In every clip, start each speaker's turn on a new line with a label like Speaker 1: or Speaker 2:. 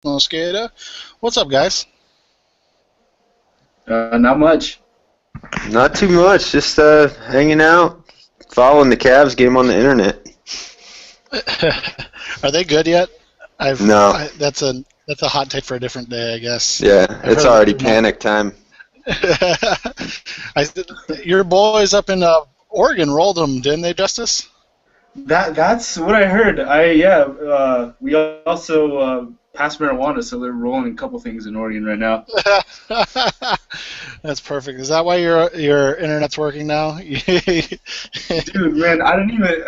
Speaker 1: Mosqueda. What's up, guys?
Speaker 2: Not much.
Speaker 3: Not too much, just hanging out, following the Cavs game on the internet.
Speaker 1: Are they good yet?
Speaker 3: No,
Speaker 1: That's a hot take for a different day, I guess.
Speaker 3: yeah,
Speaker 1: I've
Speaker 3: it's
Speaker 1: heard that
Speaker 3: already
Speaker 1: they're not.
Speaker 3: panic time.
Speaker 1: I, your boys up in Oregon rolled them, didn't they, Justice?
Speaker 2: That's what I heard. We also passed marijuana, so they're rolling a couple things in Oregon right now.
Speaker 1: That's perfect. Is that why your internet's working now?
Speaker 2: Dude, man, I didn't even.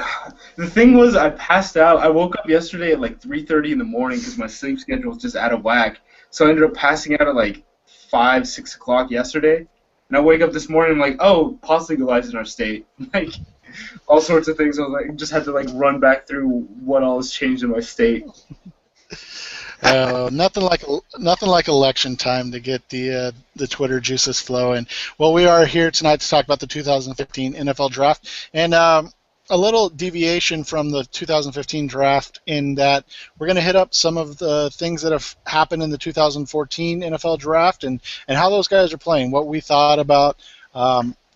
Speaker 2: The thing was, I passed out. I woke up yesterday at like 3:30 in the morning because my sleep schedule was just out of whack. So I ended up passing out at like 5, 6 o'clock yesterday. And I wake up this morning, I'm like, oh, pause legalized in our state. Like, all sorts of things. I was like, just had to like run back through what all has changed in my state.
Speaker 1: Nothing like election time to get the Twitter juices flowing. Well, we are here tonight to talk about the 2015 NFL Draft, and a little deviation from the 2015 draft in that we're going to hit up some of the things that have happened in the 2014 NFL Draft and how those guys are playing, what we thought about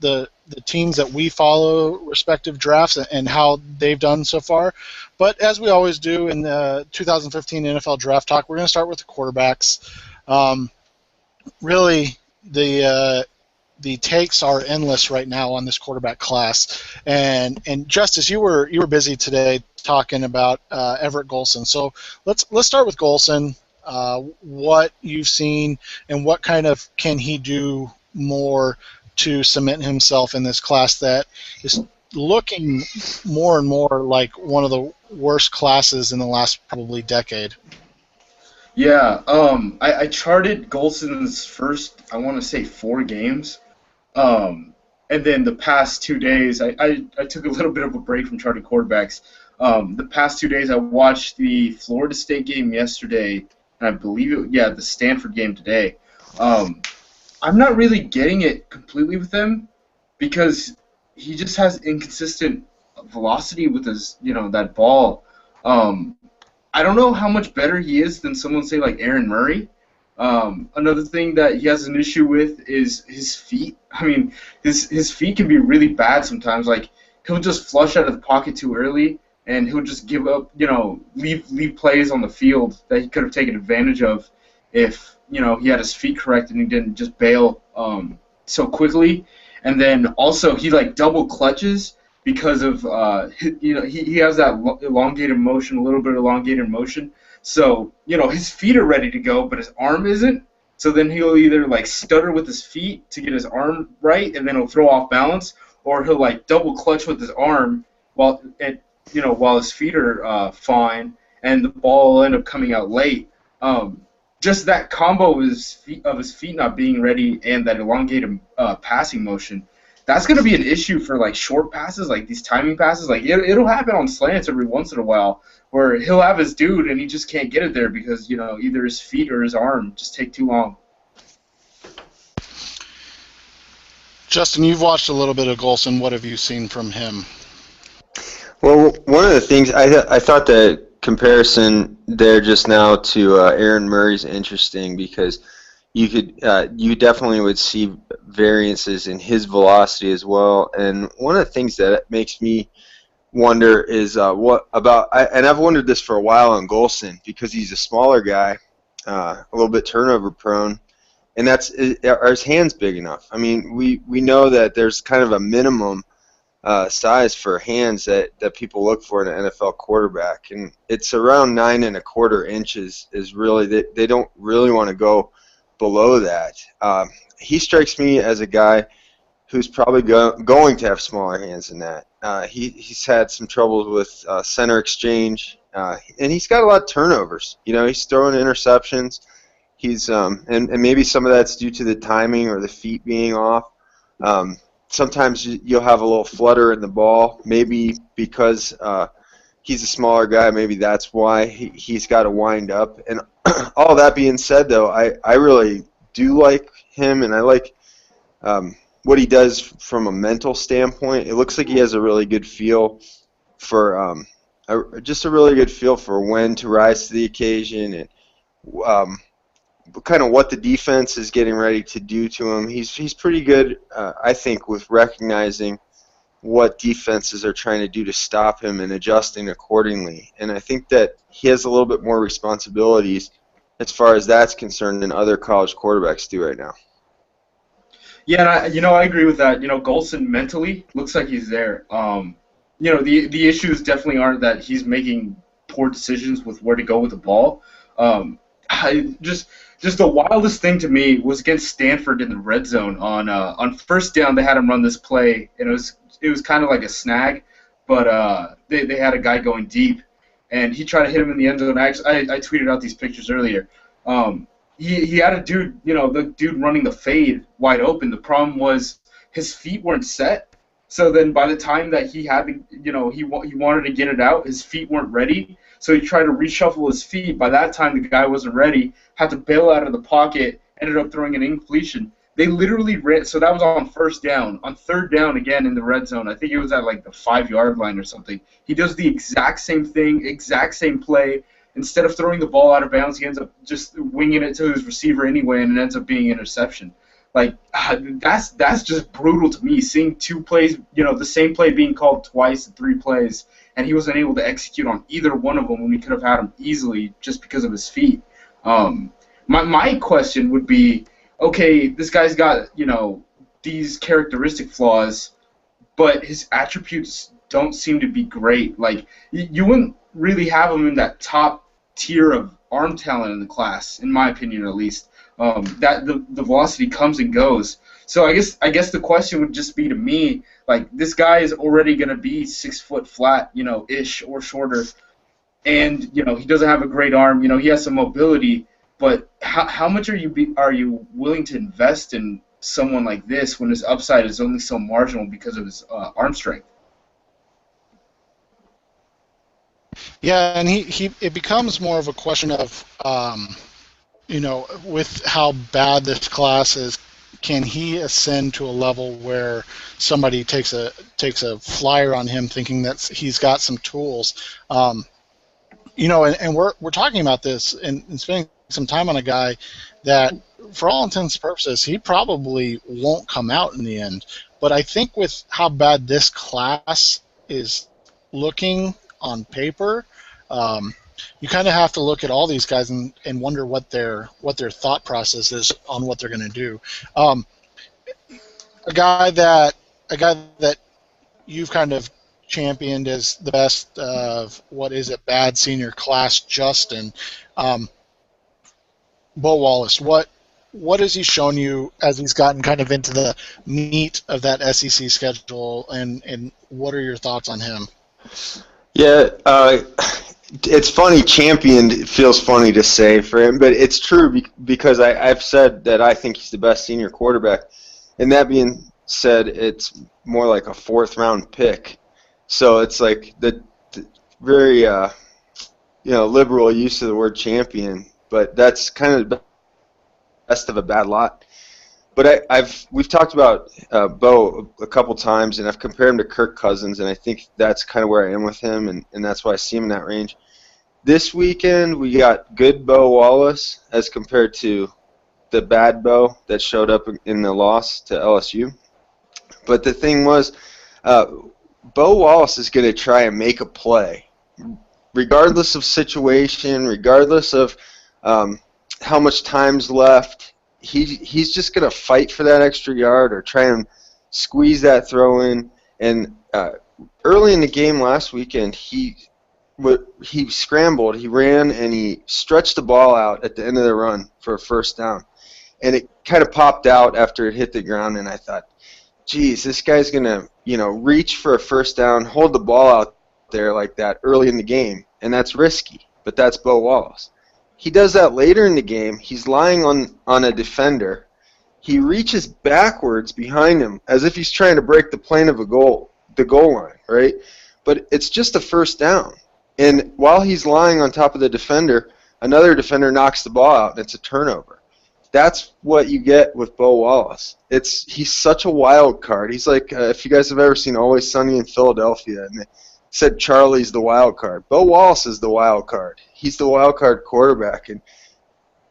Speaker 1: the teams that we follow respective drafts and how they've done so far. But as we always do in the 2015 NFL Draft Talk, we're going to start with the quarterbacks. Really, the takes are endless right now on this quarterback class. And Justice, you were busy today talking about Everett Golson. So let's start with Golson. What you've seen and what kind of can he do more to cement himself in this class that is looking more and more like one of the worst classes in the last probably decade.
Speaker 2: Yeah, I charted Golson's first, I want to say, 4 games. And then the past 2 days, I took a little bit of a break from charting quarterbacks. The past 2 days, I watched the Florida State game yesterday, and I believe the Stanford game today. I'm not really getting it completely with him because he just has inconsistent velocity with his, that ball. I don't know how much better he is than someone, say, like Aaron Murray. Another thing that he has an issue with is his feet. I mean, his feet can be really bad sometimes. Like, he'll just flush out of the pocket too early, and he'll just give up, leave plays on the field that he could have taken advantage of if, he had his feet correct and he didn't just bail so quickly. And then also he like double clutches because of he has that elongated motion, a little bit elongated motion. So his feet are ready to go, but his arm isn't. So then he'll either like stutter with his feet to get his arm right, and then he'll throw off balance, or he'll like double clutch with his arm while his feet are fine, and the ball will end up coming out late. Just that combo of his feet not being ready and that elongated passing motion, that's going to be an issue for like short passes, like these timing passes. Like it'll happen on slants every once in a while where he'll have his dude and he just can't get it there because either his feet or his arm just take too long.
Speaker 1: Justin, you've watched a little bit of Golson. What have you seen from him?
Speaker 3: Well, one of the things I thought the comparison there just now to Aaron Murray's interesting because you definitely would see variances in his velocity as well. And one of the things that makes me wonder is and I've wondered this for a while on Golson because he's a smaller guy, a little bit turnover prone, and are his hands big enough? I mean, we know that there's kind of a minimum size for hands that people look for in an NFL quarterback, and it's around 9¼ inches. Is really they don't really want to go below that. He strikes me as a guy who's probably going to have smaller hands than that. He's had some troubles with center exchange, and he's got a lot of turnovers. He's throwing interceptions. He's and maybe some of that's due to the timing or the feet being off. Sometimes you'll have a little flutter in the ball, maybe because he's a smaller guy. Maybe that's why he's got to wind up. And all that being said, though, I really do like him, and I like what he does from a mental standpoint. It looks like he has a really good feel for just a really good feel for when to rise to the occasion and kind of what the defense is getting ready to do to him. He's pretty good, I think, with recognizing what defenses are trying to do to stop him and adjusting accordingly. And I think that he has a little bit more responsibilities as far as that's concerned than other college quarterbacks do right now.
Speaker 2: Yeah, and I agree with that. Golson mentally looks like he's there. The issues definitely aren't that he's making poor decisions with where to go with the ball. Just the wildest thing to me was against Stanford in the red zone on first down. They had him run this play, and it was kind of like a snag, but they had a guy going deep, and he tried to hit him in the end zone. I tweeted out these pictures earlier. He had a dude, the dude running the fade wide open. The problem was his feet weren't set. So then by the time that he had to, he wanted to get it out, his feet weren't ready. So he tried to reshuffle his feet. By that time, the guy wasn't ready, had to bail out of the pocket, ended up throwing an incompletion. They literally ran, so that was on first down. On third down, again, in the red zone, I think it was at like the 5-yard line or something. He does the exact same thing, exact same play. Instead of throwing the ball out of bounds, he ends up just winging it to his receiver anyway, and it ends up being interception. Like, that's just brutal to me, seeing two plays, the same play being called twice in 3 plays, and he wasn't able to execute on either one of them when we could have had him easily just because of his feet. My question would be, okay, this guy's got, these characteristic flaws, but his attributes don't seem to be great. Like, you wouldn't really have him in that top tier of arm talent in the class, in my opinion at least. That the velocity comes and goes. So I guess the question would just be to me, like, this guy is already going to be 6 foot flat, ish or shorter, and he doesn't have a great arm. He has some mobility, but how much are you willing to invest in someone like this when his upside is only so marginal because of his arm strength?
Speaker 1: Yeah, and it becomes more of a question of with how bad this class is, can he ascend to a level where somebody takes a flyer on him, thinking that he's got some tools? And we're talking about this and spending some time on a guy that, for all intents and purposes, he probably won't come out in the end. But I think with how bad this class is looking on paper, you kind of have to look at all these guys and wonder what their thought process is on what they're going to do. A guy that you've kind of championed as the best of bad senior class, Justin. Bo Wallace, what has he shown you as he's gotten kind of into the meat of that SEC schedule, and what are your thoughts on him?
Speaker 3: Yeah, it's funny, championed, it feels funny to say for him, but it's true because I've said that I think he's the best senior quarterback. And that being said, it's more like a 4th-round pick. So it's like the very liberal use of the word champion, but that's kind of the best of a bad lot. But we've talked about Bo a couple times, and I've compared him to Kirk Cousins, and I think that's kind of where I am with him, and that's why I see him in that range. This weekend, we got good Bo Wallace as compared to the bad Bo that showed up in the loss to LSU. But the thing was, Bo Wallace is going to try and make a play, regardless of situation, regardless of how much time's left. He's just going to fight for that extra yard or try and squeeze that throw in. And early in the game last weekend, he scrambled, he ran, and he stretched the ball out at the end of the run for a first down. And it kind of popped out after it hit the ground, and I thought, geez, this guy's going to, reach for a first down, hold the ball out there like that early in the game, and that's risky. But that's Bo Wallace. He does that later in the game. He's lying on a defender. He reaches backwards behind him as if he's trying to break the plane of the goal line, right? But it's just a first down. And while he's lying on top of the defender, another defender knocks the ball out, and it's a turnover. That's what you get with Bo Wallace. He's such a wild card. He's like, if you guys have ever seen Always Sunny in Philadelphia, and they said Charlie's the wild card. Bo Wallace is the wild card. He's the wild card quarterback, and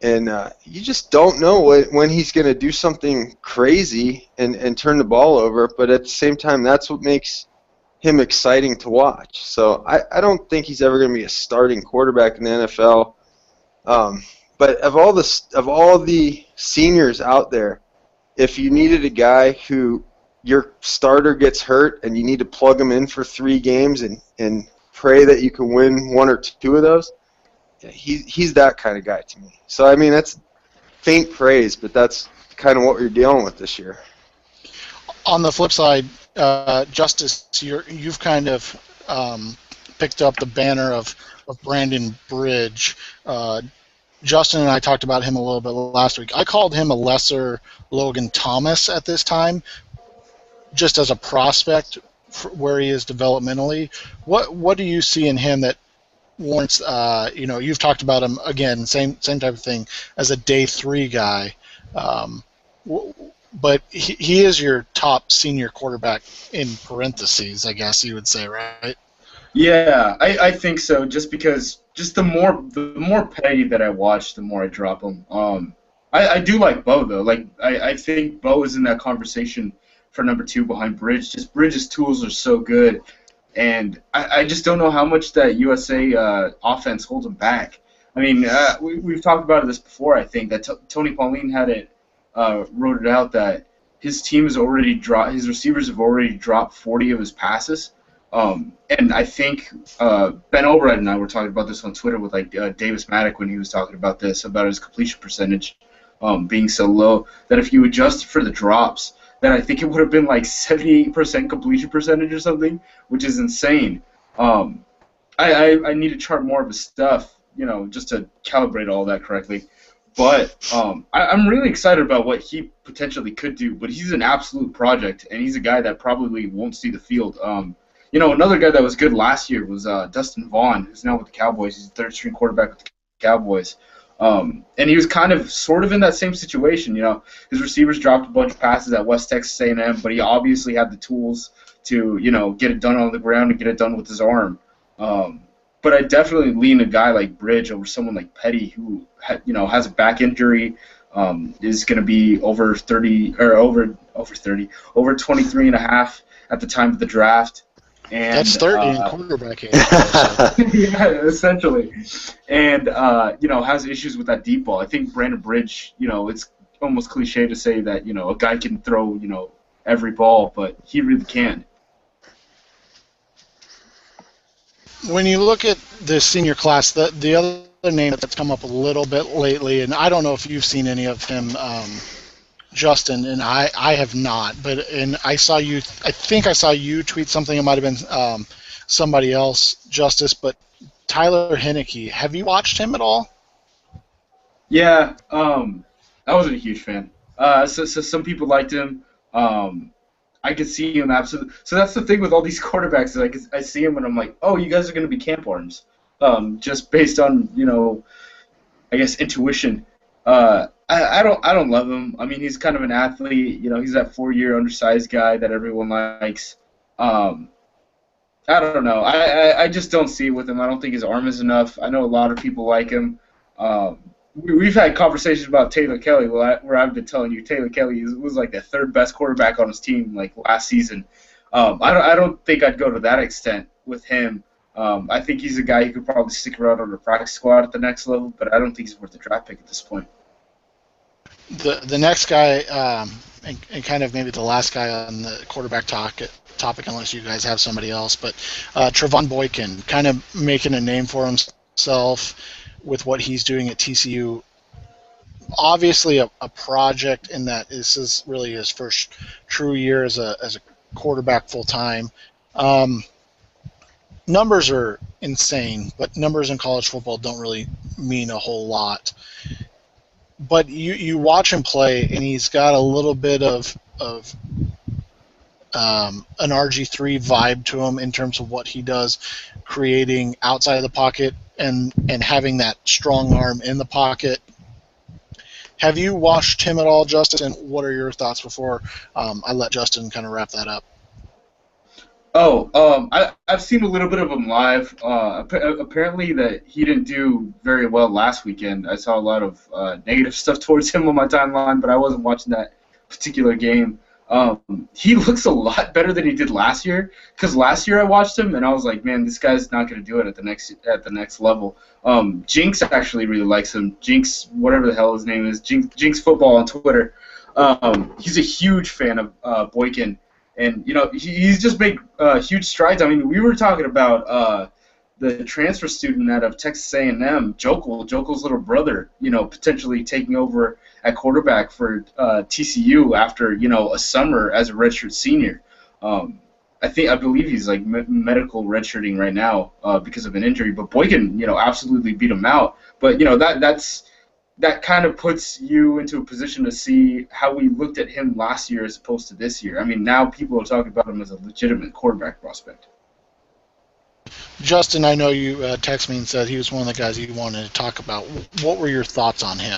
Speaker 3: And you just don't know when he's going to do something crazy and turn the ball over. But at the same time, that's what makes him exciting to watch. So I don't think he's ever going to be a starting quarterback in the NFL. But of all the seniors out there, if you needed a guy who your starter gets hurt and you need to plug him in for 3 games and pray that you can win 1 or 2 of those, he's that kind of guy to me. So, I mean, that's faint praise, but that's kind of what we're dealing with this year.
Speaker 1: On the flip side, Justis, you've kind of picked up the banner of Brandon Bridge. Justin and I talked about him a little bit last week. I called him a lesser Logan Thomas at this time, just as a prospect for where he is developmentally. What do you see in him that warrants? You've talked about him again, same type of thing as a day 3 guy, but he is your top senior quarterback in parentheses, I guess you would say, right?
Speaker 2: Yeah, I think so. Just because, the more petty that I watch, the more I drop him. I do like Bo though. Like I think Bo is in that conversation for number 2 behind Bridge. Just Bridge's tools are so good, and I just don't know how much that USA offense holds him back. I mean, we've talked about this before. I think that Tony Pauline had it wrote it out that his team has already dropped. His receivers have already dropped 40 of his passes. And I think Ben Albright and I were talking about this on Twitter with Davis Maddock when he was talking about this, about his completion percentage being so low, that if you adjust for the drops, then I think it would have been like 78% completion percentage or something, which is insane. I need to chart more of his stuff, just to calibrate all that correctly. But I'm really excited about what he potentially could do. But he's an absolute project, and he's a guy that probably won't see the field. Another guy that was good last year was Dustin Vaughn, who's now with the Cowboys. He's a third-string quarterback with the Cowboys. And he was sort of in that same situation. His receivers dropped a bunch of passes at West Texas A&M, but he obviously had the tools to, get it done on the ground and get it done with his arm. But I definitely lean a guy like Bridge over someone like Petty, who has a back injury, is going to be over 23 and a half at the time of the draft. And,
Speaker 1: that's 30 in quarterback age.
Speaker 2: Yeah, essentially. And, has issues with that deep ball. I think Brandon Bridge, it's almost cliche to say that, a guy can throw, every ball, but he really can.
Speaker 1: When you look at the senior class, the other name that's come up a little bit lately, and I don't know if you've seen any of him, Justin, and I have not, and I think I saw you tweet something. It might have been somebody else, Justis, but Tyler Heineke. Have you watched him at all?
Speaker 2: Yeah, I wasn't a huge fan. So some people liked him. I could see him absolutely. So that's the thing with all these quarterbacks. I see him and I'm like, oh, you guys are going to be camp arms, just based on I guess intuition. I don't love him. I mean, he's kind of an athlete. He's that 4-year undersized guy that everyone likes. I don't know. I just don't see it with him. I don't think his arm is enough. I know a lot of people like him. We've had conversations about Taylor Kelly where I've been telling you Taylor Kelly was like the 3rd best quarterback on his team last season. I don't think I'd go to that extent with him. I think he's a guy who could probably stick around on the practice squad at the next level, but I don't think he's worth the draft pick at this point.
Speaker 1: The next guy, and kind of maybe the last guy on the quarterback topic, unless you guys have somebody else, but Trevon Boykin, kind of making a name for himself with what he's doing at TCU. Obviously a project in that this is really his first true year as a quarterback full-time. Numbers are insane, but numbers in college football don't really mean a whole lot. But you watch him play, and he's got a little bit of an RG3 vibe to him in terms of what he does, creating outside of the pocket and having that strong arm in the pocket. Have you watched him at all, Justin? And what are your thoughts before I let Justin kind of wrap that up?
Speaker 2: Oh, I've seen a little bit of him live. Apparently that he didn't do very well last weekend. I saw a lot of negative stuff towards him on my timeline, but I wasn't watching that particular game. He looks a lot better than he did last year. Because last year I watched him and I was like, man, this guy's not going to do it at the next level. Jinx actually really likes him. Jinx, whatever the hell his name is, Jinx Football on Twitter. He's a huge fan of Boykin. And, he's just made huge strides. I mean, we were talking about the transfer student out of Texas A&M, Jokel's little brother, potentially taking over at quarterback for TCU after, a summer as a redshirt senior. I believe he's like medical redshirting right now because of an injury. But Boykin, absolutely beat him out. But, that kind of puts you into a position to see how we looked at him last year as opposed to this year. I mean, now people are talking about him as a legitimate quarterback prospect.
Speaker 1: Justin, I know you texted me and said he was one of the guys you wanted to talk about. What were your thoughts on him?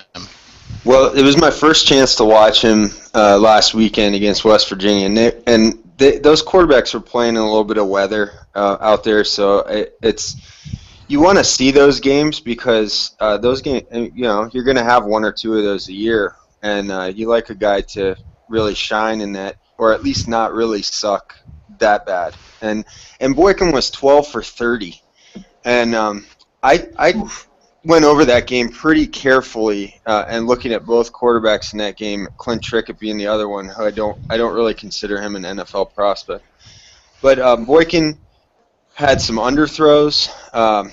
Speaker 3: Well, it was my first chance to watch him last weekend against West Virginia, and those quarterbacks were playing in a little bit of weather out there, so it's you want to see those games because those games, you're going to have one or two of those a year, and you like a guy to really shine in that, or at least not really suck that bad. And Boykin was 12 for 30, and I went over that game pretty carefully and looking at both quarterbacks in that game. Clint Trickett being the other one, who I don't really consider him an NFL prospect, but Boykin had some underthrows.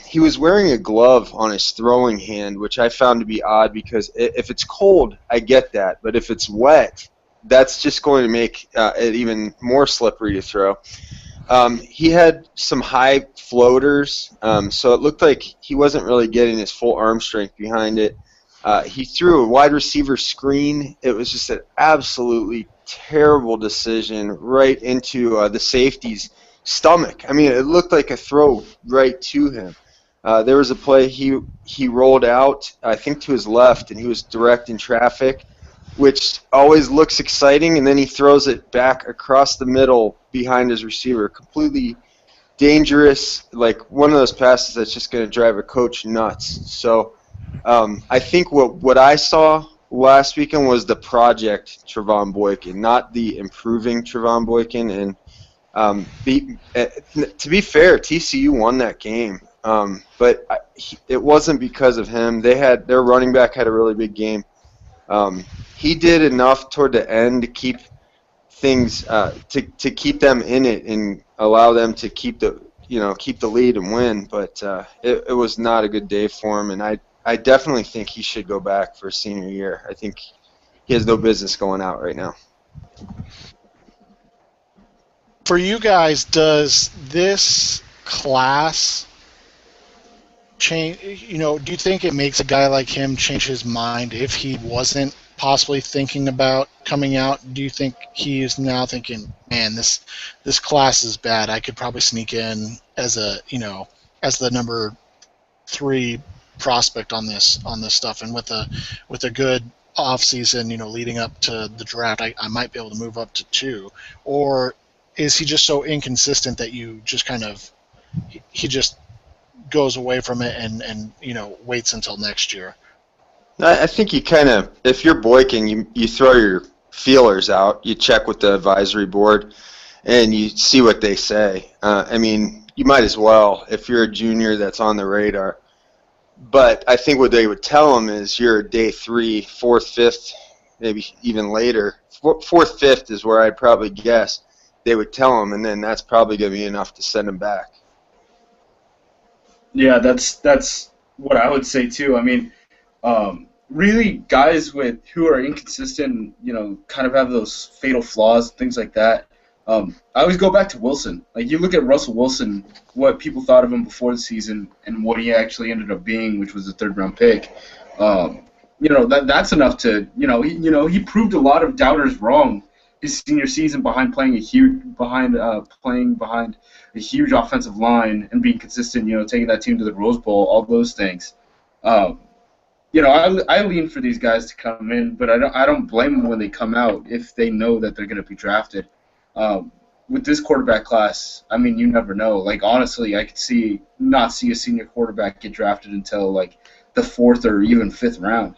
Speaker 3: He was wearing a glove on his throwing hand, which I found to be odd because if it's cold, I get that. But if it's wet, that's just going to make it even more slippery to throw. He had some high floaters, so it looked like he wasn't really getting his full arm strength behind it. He threw a wide receiver screen. It was just an absolutely terrible decision right into the safety's stomach. I mean, it looked like a throw right to him. There was a play he rolled out, I think, to his left, and he was directing traffic, which always looks exciting, and then he throws it back across the middle behind his receiver. Completely dangerous, like one of those passes that's just going to drive a coach nuts. So I think what I saw last weekend was the project Trevon Boykin, not the improving Trevon Boykin. And to be fair, TCU won that game, but it wasn't because of him. Their running back had a really big game. He did enough toward the end to keep things to keep them in it and allow them to keep the lead and win. But it was not a good day for him, and I definitely think he should go back for senior year. I think he has no business going out right now.
Speaker 1: For you guys, does this class change? Do you think it makes a guy like him change his mind if he wasn't possibly thinking about coming out? Do you think he is now thinking, man, this class is bad. I could probably sneak in as the number 3 prospect on this stuff, and with a good off season, leading up to the draft, I might be able to move up to 2? Or is he just so inconsistent that you just kind of he just goes away from it and waits until next year?
Speaker 3: I think you kind of, if you're Boykin, you throw your feelers out, you check with the advisory board, and you see what they say. I mean, you might as well if you're a junior that's on the radar. But I think what they would tell him is you're day 3, 4th, 5th, maybe even later. 4th, 5th is where I'd probably guess they would tell him, and then that's probably going to be enough to send him back.
Speaker 2: Yeah, that's what I would say too. I mean, really, guys who are inconsistent, kind of have those fatal flaws, things like that. I always go back to Wilson. Like, you look at Russell Wilson, what people thought of him before the season, and what he actually ended up being, which was a 3rd-round pick. That's enough to, he proved a lot of doubters wrong his senior season behind playing behind a huge offensive line and being consistent, taking that team to the Rose Bowl, all those things. I lean for these guys to come in, but I don't blame them when they come out if they know that they're going to be drafted. with this quarterback class, I mean, you never know. Like, honestly, I could not see a senior quarterback get drafted until like the 4th or even 5th round.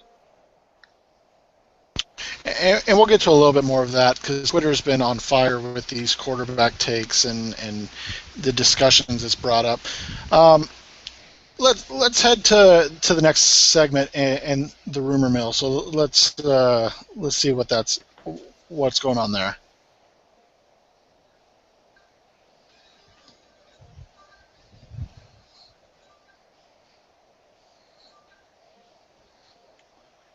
Speaker 1: And we'll get to a little bit more of that because Twitter's been on fire with these quarterback takes and the discussions it's brought up. Let's head to the next segment and the rumor mill. So let's see what's going on there.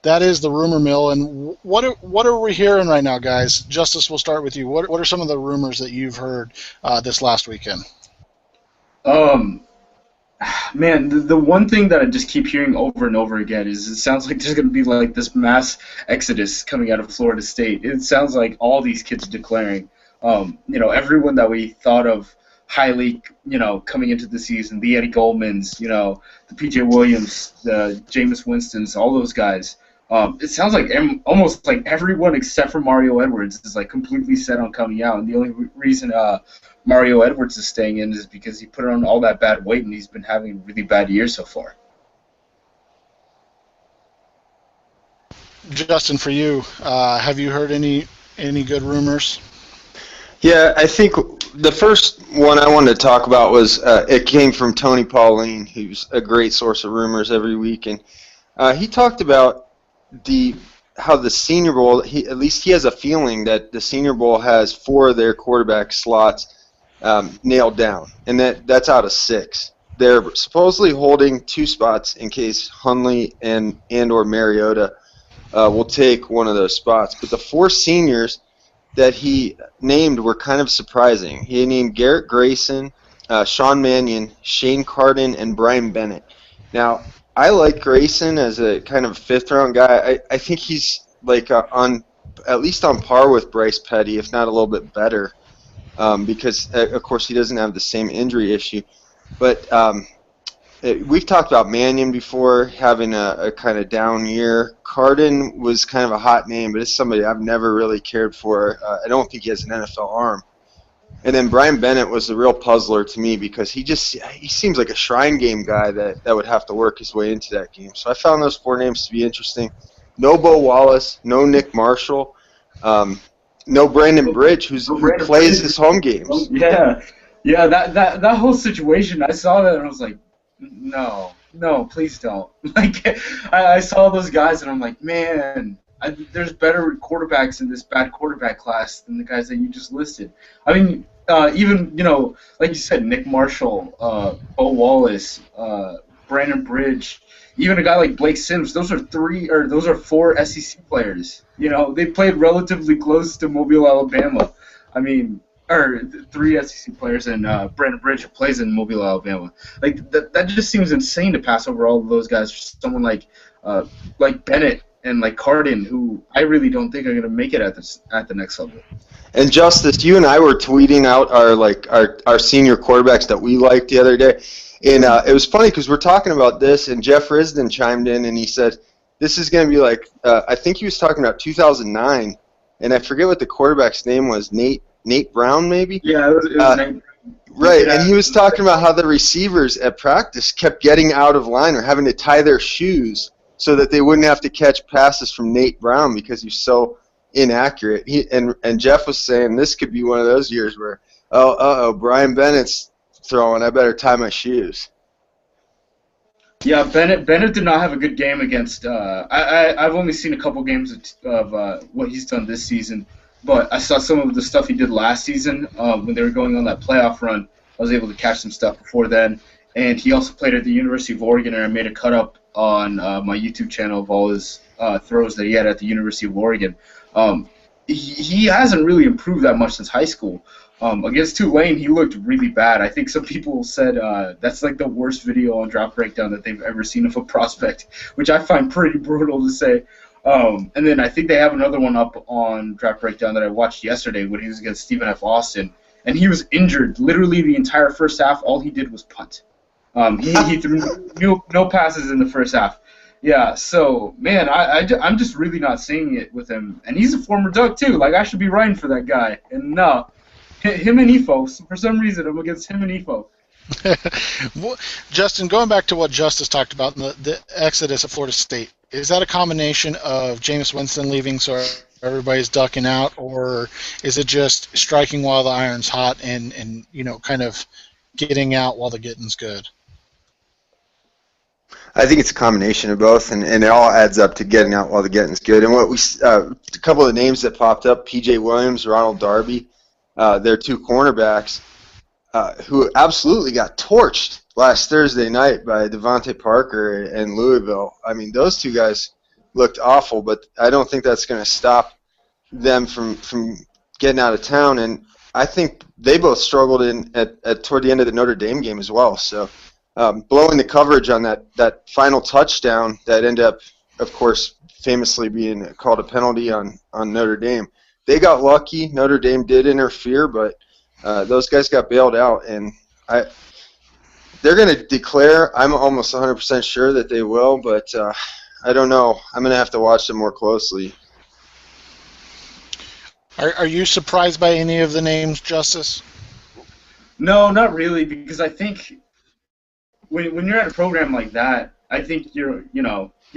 Speaker 1: That is the rumor mill, and what are we hearing right now, guys? Justis, we'll start with you. What are some of the rumors that you've heard this last weekend?
Speaker 2: Man, the one thing that I just keep hearing over and over again is it sounds like there's going to be like this mass exodus coming out of Florida State. It sounds like all these kids are declaring, everyone that we thought of highly, coming into the season, the Eddie Goldmans, the P.J. Williams, the Jameis Winstons, all those guys. It sounds like almost like everyone except for Mario Edwards is like completely set on coming out, and the only reason Mario Edwards is staying in is because he put on all that bad weight and he's been having a really bad year so far.
Speaker 1: Justin, for you, have you heard any good rumors?
Speaker 3: Yeah, I think the first one I wanted to talk about was it came from Tony Pauline, who's a great source of rumors every week, and he talked about how the Senior Bowl, at least he has a feeling that the Senior Bowl has 4 of their quarterback slots nailed down, and that's out of 6. They're supposedly holding 2 spots in case Hundley and or Mariota will take one of those spots. But the 4 seniors that he named were kind of surprising. He named Garrett Grayson, Sean Mannion, Shane Carden, and Brian Bennett. Now, I like Grayson as a kind of 5th-round guy. I think he's like at least on par with Bryce Petty, if not a little bit better, because, of course, he doesn't have the same injury issue. But we've talked about Mannion before having a kind of down year. Carden was kind of a hot name, but it's somebody I've never really cared for. I don't think he has an NFL arm. And then Brian Bennett was the real puzzler to me because he seems like a Shrine Game guy that would have to work his way into that game. So I found those 4 names to be interesting. No Bo Wallace, no Nick Marshall, no Brandon Bridge, who plays his home games.
Speaker 2: Yeah, that whole situation, I saw that and I was like, no, please don't. Like, I saw those guys and I'm like, man, there's better quarterbacks in this bad quarterback class than the guys that you just listed. I mean, even, like you said, Nick Marshall, Bo Wallace, Brandon Bridge, even a guy like Blake Sims, those are 4 SEC players. They played relatively close to Mobile, Alabama. I mean, or 3 SEC players, and Brandon Bridge plays in Mobile, Alabama. Like, that just seems insane to pass over all of those guys for someone like Bennett and like Carden, who I really don't think are going to make it at the next level.
Speaker 3: And Justis, you and I were tweeting out our senior quarterbacks that we liked the other day, and it was funny because we're talking about this, and Jeff Risden chimed in and he said this is going to be like I think he was talking about 2009, and I forget what the quarterback's name was, Nate Brown maybe.
Speaker 2: Yeah, it was Nate.
Speaker 3: Right, and he was talking about how the receivers at practice kept getting out of line or having to tie their shoes so that they wouldn't have to catch passes from Nate Brown because he's so inaccurate. And Jeff was saying this could be one of those years where, Brian Bennett's throwing, I better tie my shoes.
Speaker 2: Yeah, Bennett did not have a good game against. I've only seen a couple games of what he's done this season, but I saw some of the stuff he did last season when they were going on that playoff run. I was able to catch some stuff before then, and he also played at the University of Oregon, and I made a cut up on my YouTube channel of all his throws that he had at the University of Oregon. He hasn't really improved that much since high school. Against Tulane, he looked really bad. I think some people said that's like the worst video on Draft Breakdown that they've ever seen of a prospect, which I find pretty brutal to say. And then I think they have another one up on Draft Breakdown that I watched yesterday when he was against Stephen F. Austin, and he was injured literally the entire first half. All he did was punt. He threw no passes in the first half. Yeah, so, man, I'm just really not seeing it with him. And he's a former Duck, too. Like, I should be writing for that guy. And no, Him and Efo. For some reason, I'm against him and Efo.
Speaker 1: Justin, going back to what Justice talked about in the exodus at Florida State, is that a combination of Jameis Winston leaving so everybody's ducking out, or is it just striking while the iron's hot and kind of getting out while the getting's good?
Speaker 3: I think it's a combination of both, and it all adds up to getting out while the getting's good. And what a couple of names that popped up: P.J. Williams, Ronald Darby, they're two cornerbacks who absolutely got torched last Thursday night by Devontae Parker and Louisville. I mean, those two guys looked awful, but I don't think that's going to stop them from getting out of town. And I think they both struggled at toward the end of the Notre Dame game as well. So blowing the coverage on that final touchdown that ended up, of course, famously being called a penalty on Notre Dame. They got lucky. Notre Dame did interfere, but those guys got bailed out, and they're going to declare. I'm almost 100% sure that they will, but I don't know. I'm going to have to watch them more closely.
Speaker 1: Are you surprised by any of the names, Justice?
Speaker 2: No, not really, because I think when you're at a program like that, I think you're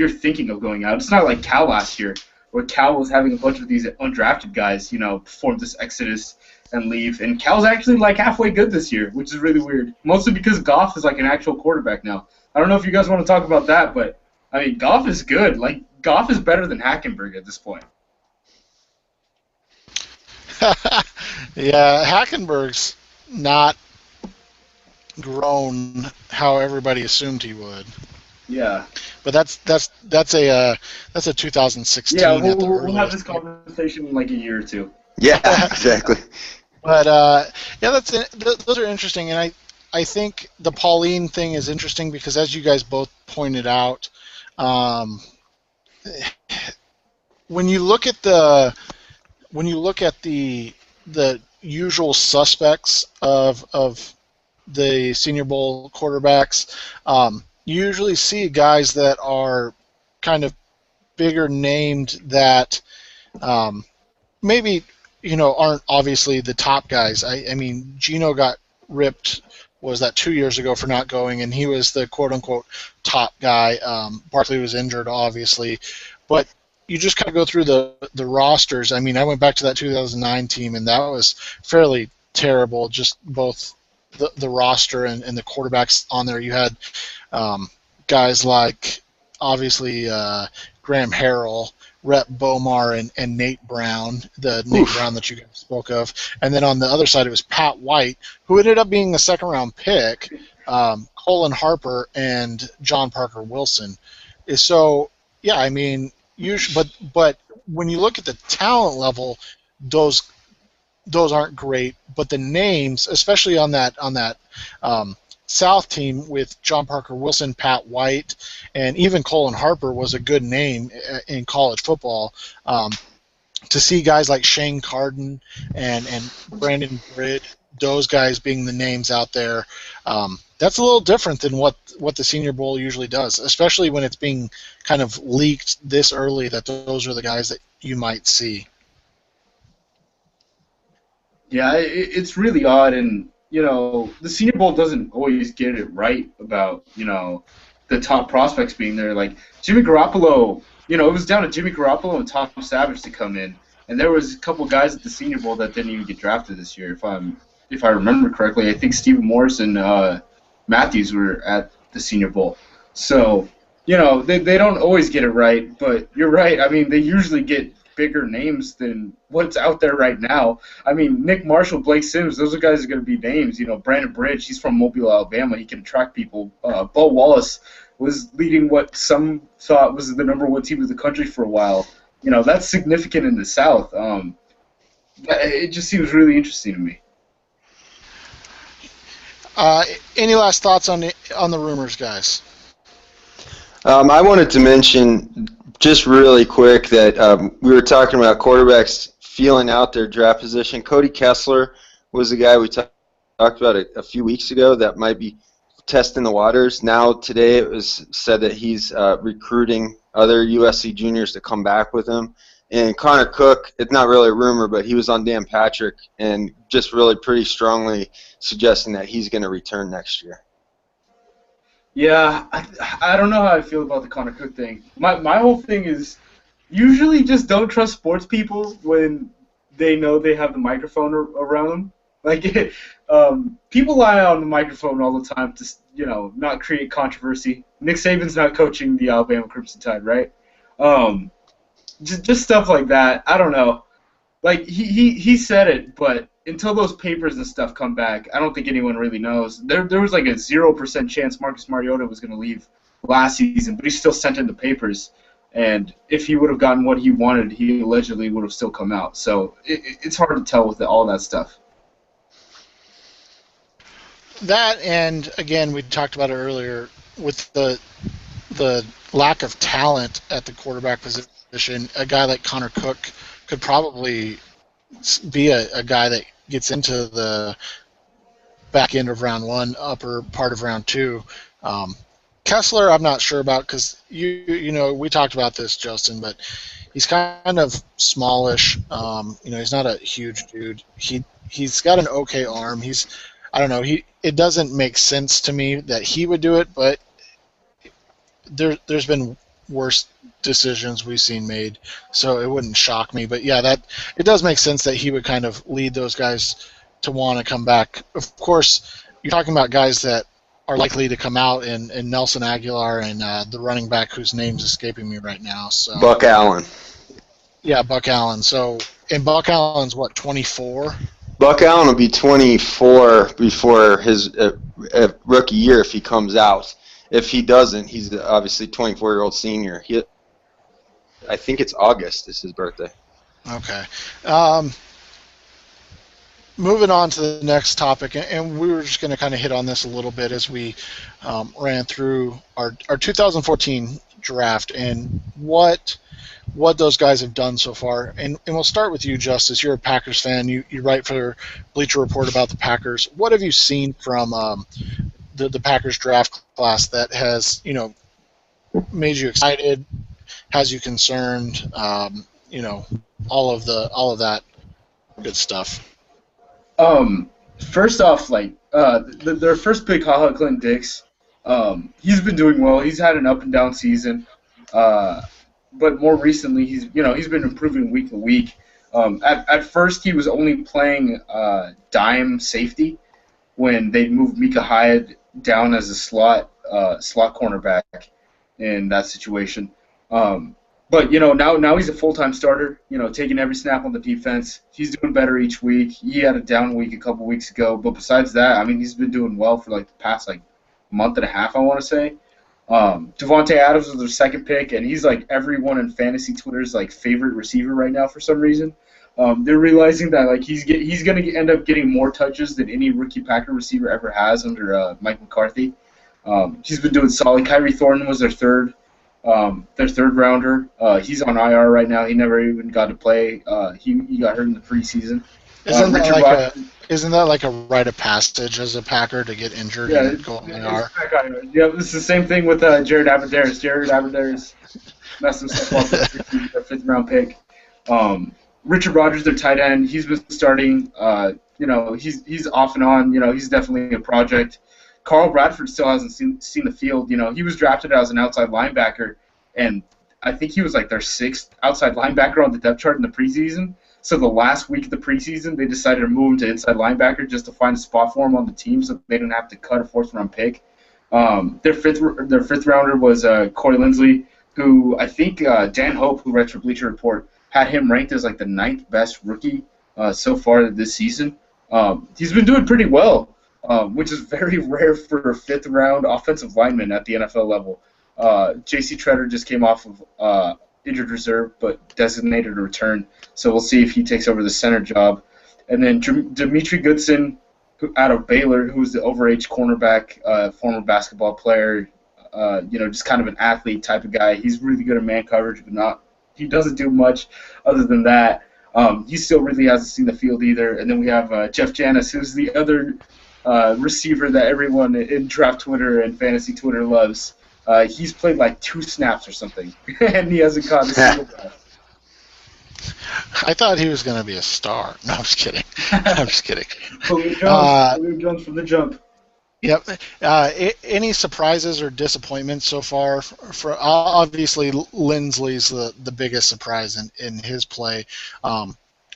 Speaker 2: thinking of going out. It's not like Cal last year, where Cal was having a bunch of these undrafted guys, perform this exodus and leave. And Cal's actually like halfway good this year, which is really weird. Mostly because Goff is like an actual quarterback now. I don't know if you guys want to talk about that, but I mean, Goff is good. Like, Goff is better than Hackenberg at this point.
Speaker 1: Yeah, Hackenberg's not grown how everybody assumed he would.
Speaker 2: Yeah.
Speaker 1: But that's a 2016.
Speaker 2: Yeah, we'll have this conversation in like a year or two.
Speaker 3: Yeah, exactly.
Speaker 1: But those are interesting, and I think the Pauline thing is interesting because, as you guys both pointed out, when you look at the usual suspects of the Senior Bowl quarterbacks, you usually see guys that are kind of bigger named that maybe aren't obviously the top guys. I mean, Geno got ripped, was that 2 years ago, for not going, and he was the quote-unquote top guy. Barkley was injured, obviously. But you just kind of go through the rosters. I mean, I went back to that 2009 team, and that was fairly terrible, just both the roster and the quarterbacks on there. You had guys like, obviously, Graham Harrell, Rhett Bomar, and Nate Brown, Nate Brown that you guys spoke of. And then on the other side, it was Pat White, who ended up being a second-round pick, Colin Harper, and John Parker Wilson. So, yeah, I mean, but when you look at the talent level, those aren't great. But the names, especially on that South team with John Parker Wilson, Pat White, and even Colin Harper was a good name in college football. To see guys like Shane Carden and Brandon Britt, those guys being the names out there, that's a little different than what the Senior Bowl usually does, especially when it's being kind of leaked this early that those are the guys that you might see.
Speaker 2: Yeah, it's really odd, and the Senior Bowl doesn't always get it right about, the top prospects being there. Like, Jimmy Garoppolo, it was down to Jimmy Garoppolo and Tom Savage to come in. And there was a couple guys at the Senior Bowl that didn't even get drafted this year, if I remember correctly. I think Stephen Morris and Matthews were at the Senior Bowl. So, they don't always get it right, but you're right. I mean, they usually get bigger names than what's out there right now. I mean, Nick Marshall, Blake Sims, those are guys are going to be names. Brandon Bridge, he's from Mobile, Alabama. He can attract people. Bo Wallace was leading what some thought was the number one team of the country for a while. That's significant in the South. It just seems really interesting to me.
Speaker 1: Any last thoughts on the rumors, guys?
Speaker 3: I wanted to mention just really quick that we were talking about quarterbacks feeling out their draft position. Cody Kessler was the guy we talked about a few weeks ago that might be testing the waters. Now today it was said that he's recruiting other USC juniors to come back with him. And Connor Cook, it's not really a rumor, but he was on Dan Patrick and just really pretty strongly suggesting that he's going to return next year.
Speaker 2: Yeah, I don't know how I feel about the Connor Cook thing. My whole thing is usually just don't trust sports people when they know they have the microphone around them. Like, people lie on the microphone all the time to, not create controversy. Nick Saban's not coaching the Alabama Crimson Tide, right? Just stuff like that. I don't know. Like, he said it, but until those papers and stuff come back, I don't think anyone really knows. There was like a 0% chance Marcus Mariota was going to leave last season, but he still sent in the papers. And if he would have gotten what he wanted, he allegedly would have still come out. So it's hard to tell with all that stuff.
Speaker 1: That, and again, we talked about it earlier with the lack of talent at the quarterback position. A guy like Connor Cook could probably be a guy that gets into the back end of round one, upper part of round two. Kessler, I'm not sure about because we talked about this, Justin, but he's kind of smallish. He's not a huge dude. He's got an okay arm. I don't know. It doesn't make sense to me that he would do it, but there's been worse decisions we've seen made, so it wouldn't shock me. But yeah, it does make sense that he would kind of lead those guys to want to come back. Of course, you're talking about guys that are likely to come out in Nelson Aguilar and the running back whose name's escaping me right now. So
Speaker 3: Buck Allen.
Speaker 1: Yeah, Buck Allen. So, and Buck Allen's what, 24?
Speaker 3: Buck Allen will be 24 before his rookie year if he comes out. If he doesn't, he's obviously 24-year-old senior. I think it's August is his birthday.
Speaker 1: Okay. Moving on to the next topic, and we were just going to kind of hit on this a little bit as we ran through our 2014 draft and what those guys have done so far. And we'll start with you, Justis. You're a Packers fan. You write for Bleacher Report about the Packers. What have you seen from the Packers draft class that has made you excited, has you concerned, all of that good stuff?
Speaker 2: First off, their first pick, HaHa Clinton Dix, he's been doing well. He's had an up and down season, but more recently he's been improving week to week. At first he was only playing dime safety when they moved Micah Hyde down as a slot cornerback in that situation. But now he's a full-time starter. Taking every snap on the defense. He's doing better each week. He had a down week a couple weeks ago, but besides that, I mean, he's been doing well for the past month and a half, I want to say. Devontae Adams was their second pick, and he's everyone in fantasy Twitter's favorite receiver right now for some reason. They're realizing that he's going to end up getting more touches than any rookie Packer receiver ever has under Mike McCarthy. He's been doing solid. Kyrie Thornton was their third rounder. He's on IR right now. He never even got to play. He got hurt in the preseason.
Speaker 1: Isn't that like a rite of passage as a Packer to get injured and go on IR?
Speaker 2: Yeah, it's the same thing with Jared Abadaris. Jared Abadaris messed himself up with their fifth-round pick. Richard Rodgers, their tight end, he's been starting. He's off and on. He's definitely a project. Carl Bradford still hasn't seen the field. He was drafted as an outside linebacker, and I think he was their sixth outside linebacker on the depth chart in the preseason. So the last week of the preseason, they decided to move him to inside linebacker just to find a spot for him on the team so they didn't have to cut a fourth-round pick. Their fifth rounder was Corey Linsley, who I think Dan Hope, who writes for Bleacher Report, had him ranked as the ninth best rookie so far this season. He's been doing pretty well. Which is very rare for a fifth-round offensive lineman at the NFL level. J.C. Treader just came off of injured reserve, but designated a return. So we'll see if he takes over the center job. And then Dimitri Goodson, out of Baylor, who's the overage cornerback, former basketball player, just kind of an athlete type of guy. He's really good at man coverage, but he doesn't do much other than that. He still really hasn't seen the field either. And then we have Jeff Janis, who's the other receiver that everyone in draft Twitter and fantasy Twitter loves. He's played 2 snaps or something, and he hasn't caught a single guy.
Speaker 1: I thought he was going to be a star. No, I'm just kidding. I'm just kidding.
Speaker 2: Julio Jones from the jump.
Speaker 1: Yep. Any surprises or disappointments so far? For obviously, Lindsley's the biggest surprise in his play.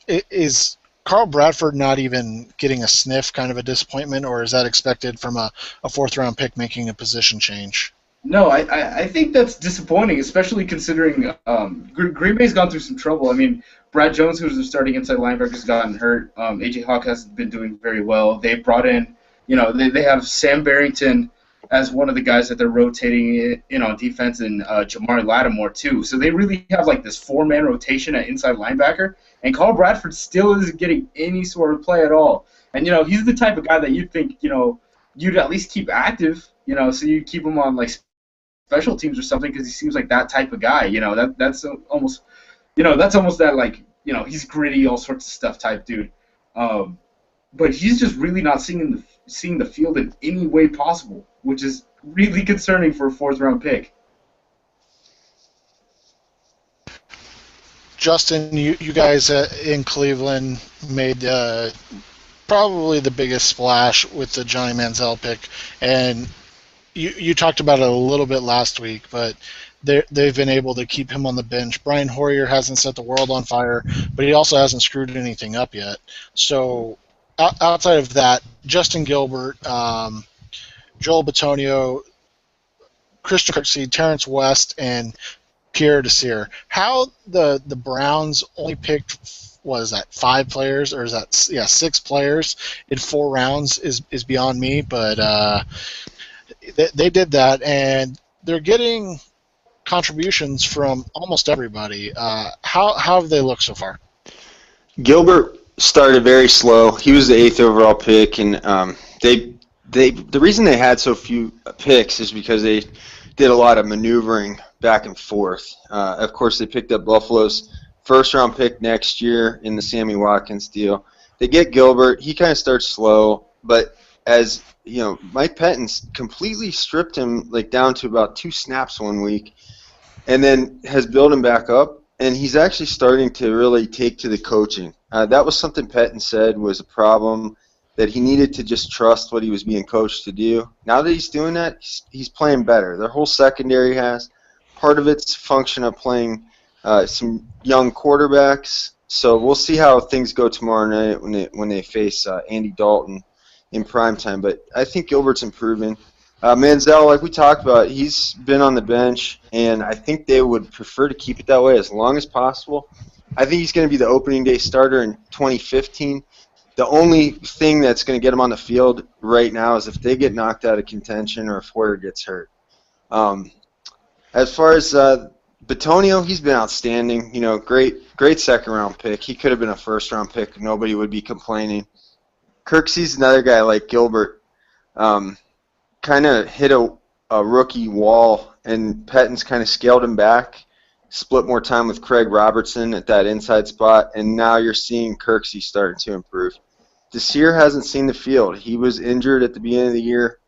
Speaker 1: Is Carl Bradford not even getting a sniff kind of a disappointment, or is that expected from a fourth-round pick making a position change?
Speaker 2: No, I think that's disappointing, especially considering Green Bay's gone through some trouble. I mean, Brad Jones, who's the starting inside linebacker, has gotten hurt. A.J. Hawk hasn't been doing very well. They brought in, they have Sam Barrington as one of the guys that they're rotating in on defense, and Jamari Lattimore too. So they really have like this four-man rotation at inside linebacker, and Carl Bradford still isn't getting any sort of play at all. And he's the type of guy that you'd think you'd at least keep active, so you keep him on like special teams or something, because he seems like that type of guy. That's almost that, like, he's gritty, all sorts of stuff type dude. But he's just really not seeing the field in any way possible, which is really concerning for a fourth-round pick.
Speaker 1: Justin, you guys in Cleveland made probably the biggest splash with the Johnny Manziel pick, and you talked about it a little bit last week, but they've been able to keep him on the bench. Brian Hoyer hasn't set the world on fire, but he also hasn't screwed anything up yet. So outside of that, Justin Gilbert, Joel Bitonio, Christian Kirksey, Terrence West, and Pierre Desir. How the Browns only picked, what is that, 5 players, or is that 6 players in 4 rounds is beyond me, but they did that, and they're getting contributions from almost everybody. How have they looked so far?
Speaker 3: Gilbert started very slow. He was the 8th overall pick, and the reason they had so few picks is because they did a lot of maneuvering back and forth. Of course, they picked up Buffalo's first-round pick next year in the Sammy Watkins deal. They get Gilbert. He kind of starts slow, but as Mike Pettin's completely stripped him down to about 2 snaps one week, and then has built him back up, and he's actually starting to really take to the coaching. That was something Pettin said was a problem, that he needed to just trust what he was being coached to do. Now that he's doing that, he's playing better. Their whole secondary has. Part of it's a function of playing some young quarterbacks. So we'll see how things go tomorrow night when they face Andy Dalton in primetime. But I think Gilbert's improving. Manziel, like we talked about, he's been on the bench, and I think they would prefer to keep it that way as long as possible. I think he's going to be the opening day starter in 2015. The only thing that's going to get him on the field right now is if they get knocked out of contention or if Hoyer gets hurt. As far as Bitonio, he's been outstanding. Great second-round pick. He could have been a first-round pick. Nobody would be complaining. Kirksey's another guy like Gilbert. Kind of hit a rookie wall, and Pettin's kind of scaled him back, split more time with Craig Robertson at that inside spot, and now you're seeing Kirksey starting to improve. Desir hasn't seen the field. He was injured at the beginning of the year.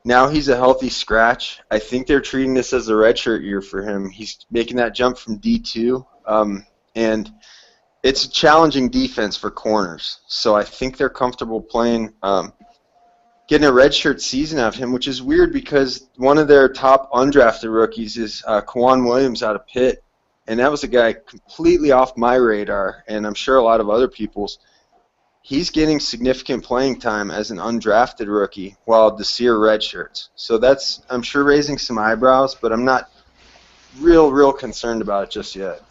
Speaker 3: Now he's a healthy scratch. I think they're treating this as a redshirt year for him. He's making that jump from D2, and it's a challenging defense for corners. So I think they're comfortable playing, getting a redshirt season out of him, which is weird because one of their top undrafted rookies is Kwan Williams out of Pitt, and that was a guy completely off my radar, and I'm sure a lot of other people's. He's getting significant playing time as an undrafted rookie while Desir redshirts. So that's, I'm sure, raising some eyebrows, but I'm not real concerned about it just yet.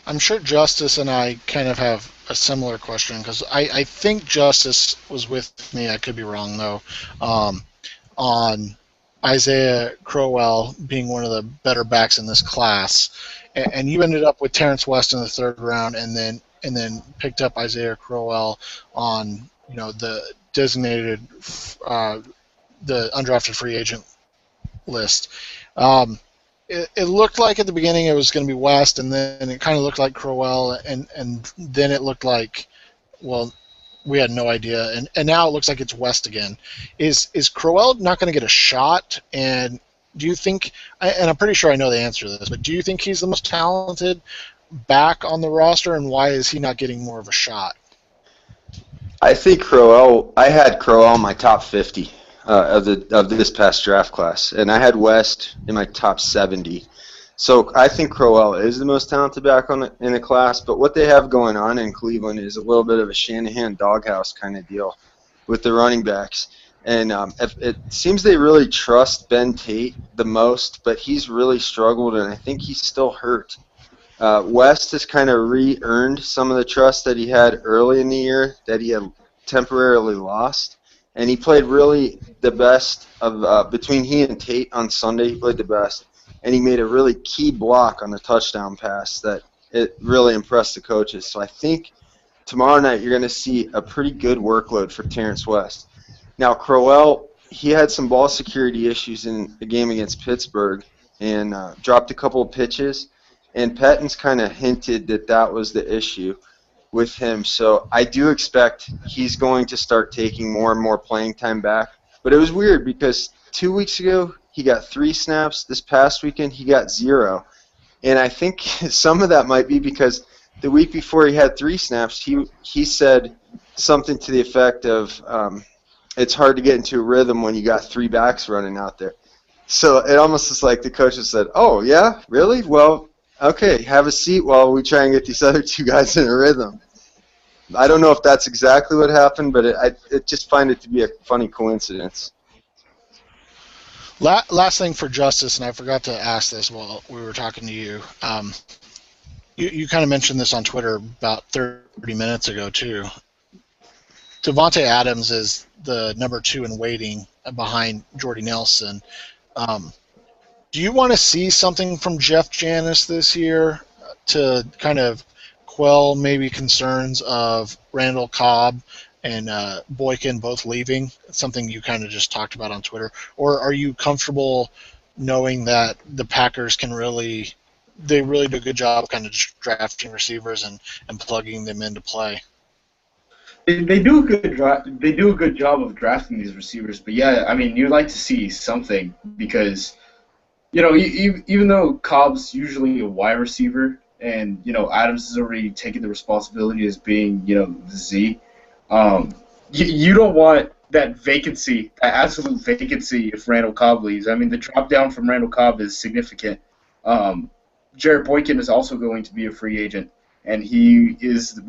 Speaker 1: I'm sure Justis and I kind of have a similar question, because I think Justis was with me, I could be wrong though, on Isaiah Crowell being one of the better backs in this class. And you ended up with Terrence West in the 3rd round, and then picked up Isaiah Crowell on the designated the undrafted free agent list. It looked like at the beginning it was going to be West, and then it kind of looked like Crowell, and then it looked like, well, we had no idea, and now it looks like it's West again. Is Crowell not going to get a shot? And do you think, and I'm pretty sure I know the answer to this, but do you think he's the most talented back on the roster, and why is he not getting more of a shot?
Speaker 3: I think Crowell. I had Crowell in my top 50 of this past draft class, and I had West in my top 70. So I think Crowell is the most talented back in the class. But what they have going on in Cleveland is a little bit of a Shanahan doghouse kind of deal with the running backs. And it seems they really trust Ben Tate the most, but he's really struggled, and I think he's still hurt. West has kind of re-earned some of the trust that he had early in the year that he had temporarily lost, and he played really the best of between he and Tate on Sunday. He played the best, and he made a really key block on the touchdown pass that it really impressed the coaches. So I think tomorrow night you're going to see a pretty good workload for Terrence West. Now Crowell, he had some ball security issues in the game against Pittsburgh and dropped a couple of pitches. And Patton's kind of hinted that was the issue with him. So I do expect he's going to start taking more and more playing time back. But it was weird because 2 weeks ago he got 3 snaps. This past weekend he got 0. And I think some of that might be because the week before he had 3 snaps, he said something to the effect of it's hard to get into a rhythm when you got 3 backs running out there. So it almost is like the coaches said, oh, yeah, really? Well, okay, have a seat while we try and get these other 2 guys in a rhythm. I don't know if that's exactly what happened, but I just find it to be a funny coincidence.
Speaker 1: Last thing for Justis, and I forgot to ask this while we were talking to you. You kind of mentioned this on Twitter about 30 minutes ago, too. Devontae Adams is the number 2 in waiting behind Jordy Nelson. Do you want to see something from Jeff Janis this year to kind of quell maybe concerns of Randall Cobb and Boykin both leaving? Something you kind of just talked about on Twitter. Or are you comfortable knowing that the Packers they really do a good job of kind of just drafting receivers and plugging them into play?
Speaker 2: They do a good job of drafting these receivers, but yeah, I mean, you'd like to see something because, you know, even though Cobb's usually a wide receiver and, you know, Adams has already taken the responsibility as being, you know, the Z, you don't want that vacancy, that absolute vacancy if Randall Cobb leaves. I mean, the drop down from Randall Cobb is significant. Jared Boykin is also going to be a free agent, and he is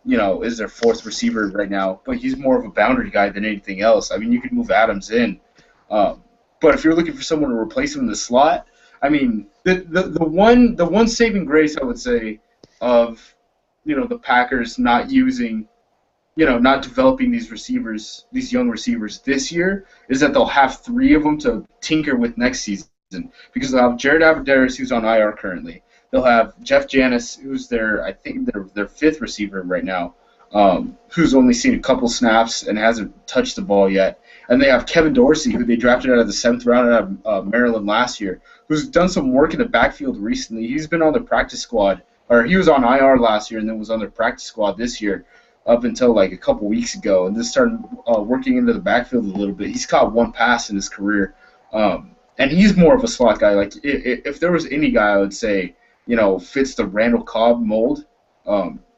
Speaker 2: is their 4th receiver right now, but he's more of a boundary guy than anything else. I mean, you can move Adams in, but if you're looking for someone to replace him in the slot, I mean, the one saving grace I would say of, you know, the Packers not developing these receivers, these young receivers this year, is that they'll have 3 of them to tinker with next season, because they'll have Jared Abbrederis, who's on IR currently. They'll have Jeff Janis, who's their 5th receiver right now, who's only seen a couple snaps and hasn't touched the ball yet. And they have Kevin Dorsey, who they drafted out of the 7th round out of Maryland last year, who's done some work in the backfield recently. He's been on the practice squad, or he was on IR last year and then was on the practice squad this year up until like a couple weeks ago, and then started working into the backfield a little bit. He's caught 1 pass in his career, and he's more of a slot guy. Like if there was any guy I would say, you know, fits the Randall Cobb mold,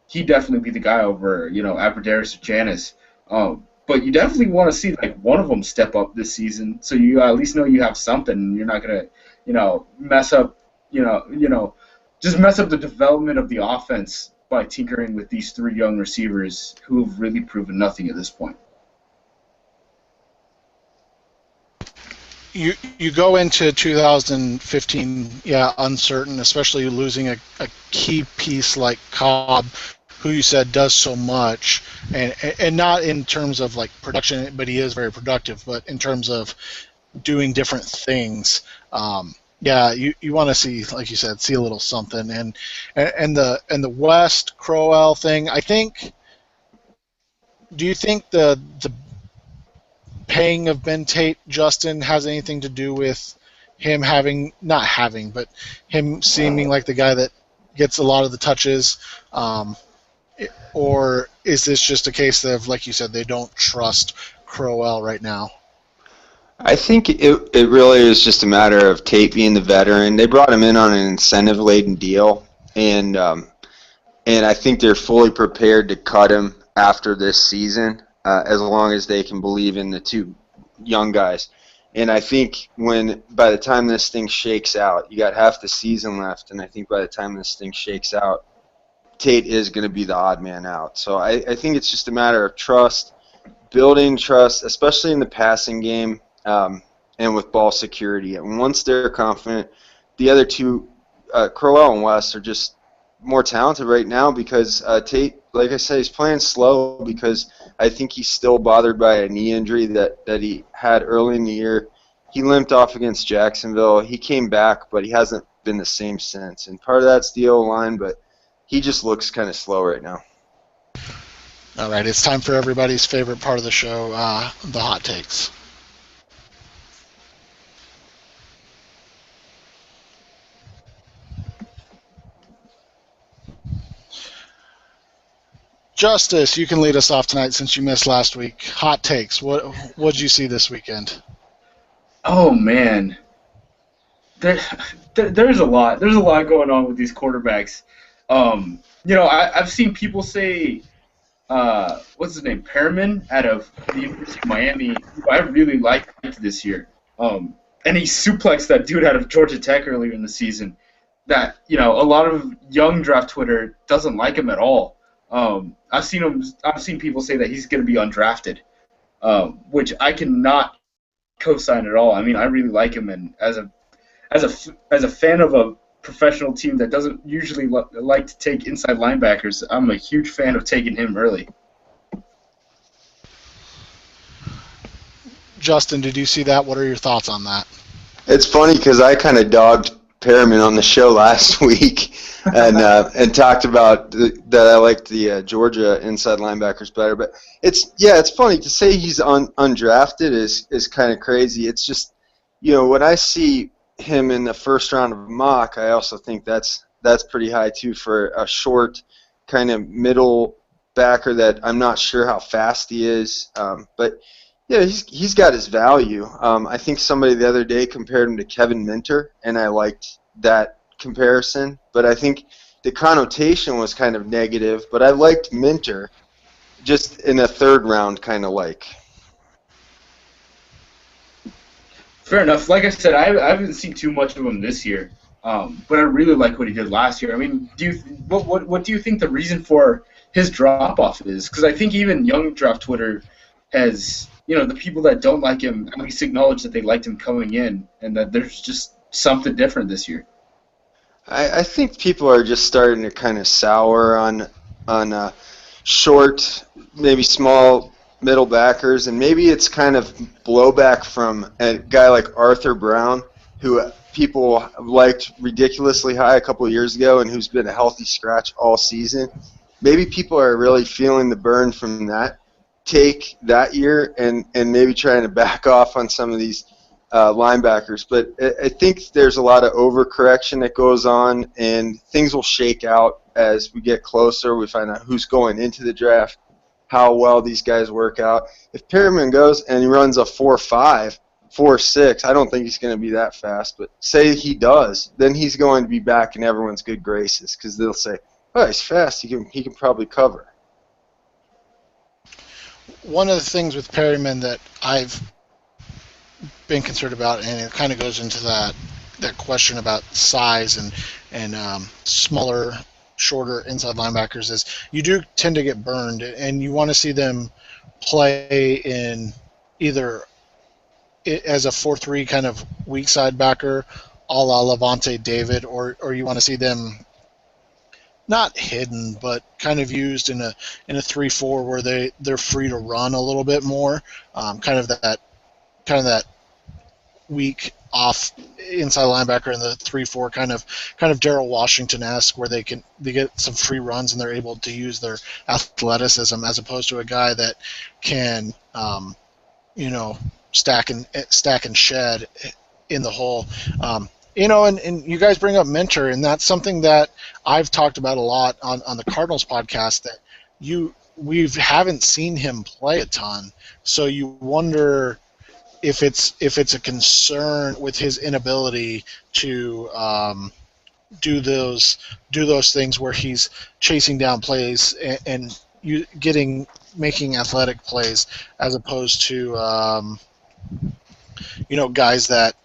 Speaker 2: he'd definitely be the guy over, you know, Abbrederis or Janis. But you definitely want to see like one of them step up this season, so you at least know you have something. You're not gonna, you know, mess up the development of the offense by tinkering with these 3 young receivers who have really proven nothing at this point.
Speaker 1: You go into 2015, uncertain, especially losing a key piece like Cobb, who you said does so much, and not in terms of like production, but he is very productive, but in terms of doing different things. You want to see, like you said, see a little something, and the West Crowell thing. I think. Do you think the paying of Ben Tate, Justin, has anything to do with him but him seeming like the guy that gets a lot of the touches, or is this just a case of, like you said, they don't trust Crowell right now?
Speaker 3: I think it really is just a matter of Tate being the veteran. They brought him in on an incentive-laden deal, and I think they're fully prepared to cut him after this season, as long as they can believe in the two young guys. And I think by the time this thing shakes out, you got half the season left, and I think by the time this thing shakes out, Tate is going to be the odd man out. So I think it's just a matter of trust, building trust, especially in the passing game, and with ball security. And once they're confident, the other two, Crowell and West, are just more talented right now because Tate, like I said, he's playing slow because I think he's still bothered by a knee injury that he had early in the year. He limped off against Jacksonville. He came back, but he hasn't been the same since. And part of that's the O-line, but he just looks kind of slow right now.
Speaker 1: All right, it's time for everybody's favorite part of the show, the hot takes. Justis, you can lead us off tonight since you missed last week. Hot takes. What did you see this weekend?
Speaker 2: Oh man, there's a lot. There's a lot going on with these quarterbacks. I've seen people say, what's his name, Perriman out of the University of Miami, who I really liked this year. And he suplexed that dude out of Georgia Tech earlier in the season. That a lot of young draft Twitter doesn't like him at all. I've seen people say that he's going to be undrafted, which I cannot co-sign at all. I mean, I really like him, and as a fan of a professional team that doesn't usually like to take inside linebackers, I'm a huge fan of taking him early.
Speaker 1: Justin, did you see that? What are your thoughts on that?
Speaker 3: It's funny because I kind of dogged Perriman on the show last week and talked about that I liked the Georgia inside linebackers better. But it's funny to say he's undrafted is kind of crazy. It's just, when I see him in the first round of mock, I also think that's pretty high too for a short kind of middle backer that I'm not sure how fast he is. But yeah, he's got his value. I think somebody the other day compared him to Kevin Minter, and I liked that comparison. But I think the connotation was kind of negative. But I liked Minter, just in a third round kind of like.
Speaker 2: Fair enough. Like I said, I haven't seen too much of him this year, but I really like what he did last year. I mean, what do you think the reason for his drop off is? Because I think even young draft Twitter has, the people that don't like him at least acknowledge that they liked him coming in, and that there's just something different this year.
Speaker 3: I think people are just starting to kind of sour on short, maybe small middle backers, and maybe it's kind of blowback from a guy like Arthur Brown, who people liked ridiculously high a couple of years ago and who's been a healthy scratch all season. Maybe people are really feeling the burn from that take that year and maybe trying to back off on some of these linebackers. But I think there's a lot of overcorrection that goes on, and things will shake out as we get closer. We find out who's going into the draft, how well these guys work out. If Perriman goes and he runs a 4.5, 4.6, I don't think he's going to be that fast. But say he does, then he's going to be back in everyone's good graces because they'll say, oh, he's fast. He can probably cover.
Speaker 1: One of the things with Perriman that I've been concerned about, and it kind of goes into that question about size and smaller, shorter inside linebackers, is you do tend to get burned, and you want to see them play in either as a 4-3 kind of weak side backer, a la Levante David, or you want to see them not hidden, but kind of used in a 3-4 where they're free to run a little bit more, kind of that weak off inside linebacker in the 3-4 kind of Darrell Washington-esque, where they get some free runs and they're able to use their athleticism, as opposed to a guy that can stack and shed in the hole. And you guys bring up Minter, and that's something that I've talked about a lot on the Cardinals podcast, that we haven't seen him play a ton. So you wonder if it's a concern with his inability to do those things where he's chasing down plays and making athletic plays, as opposed to guys that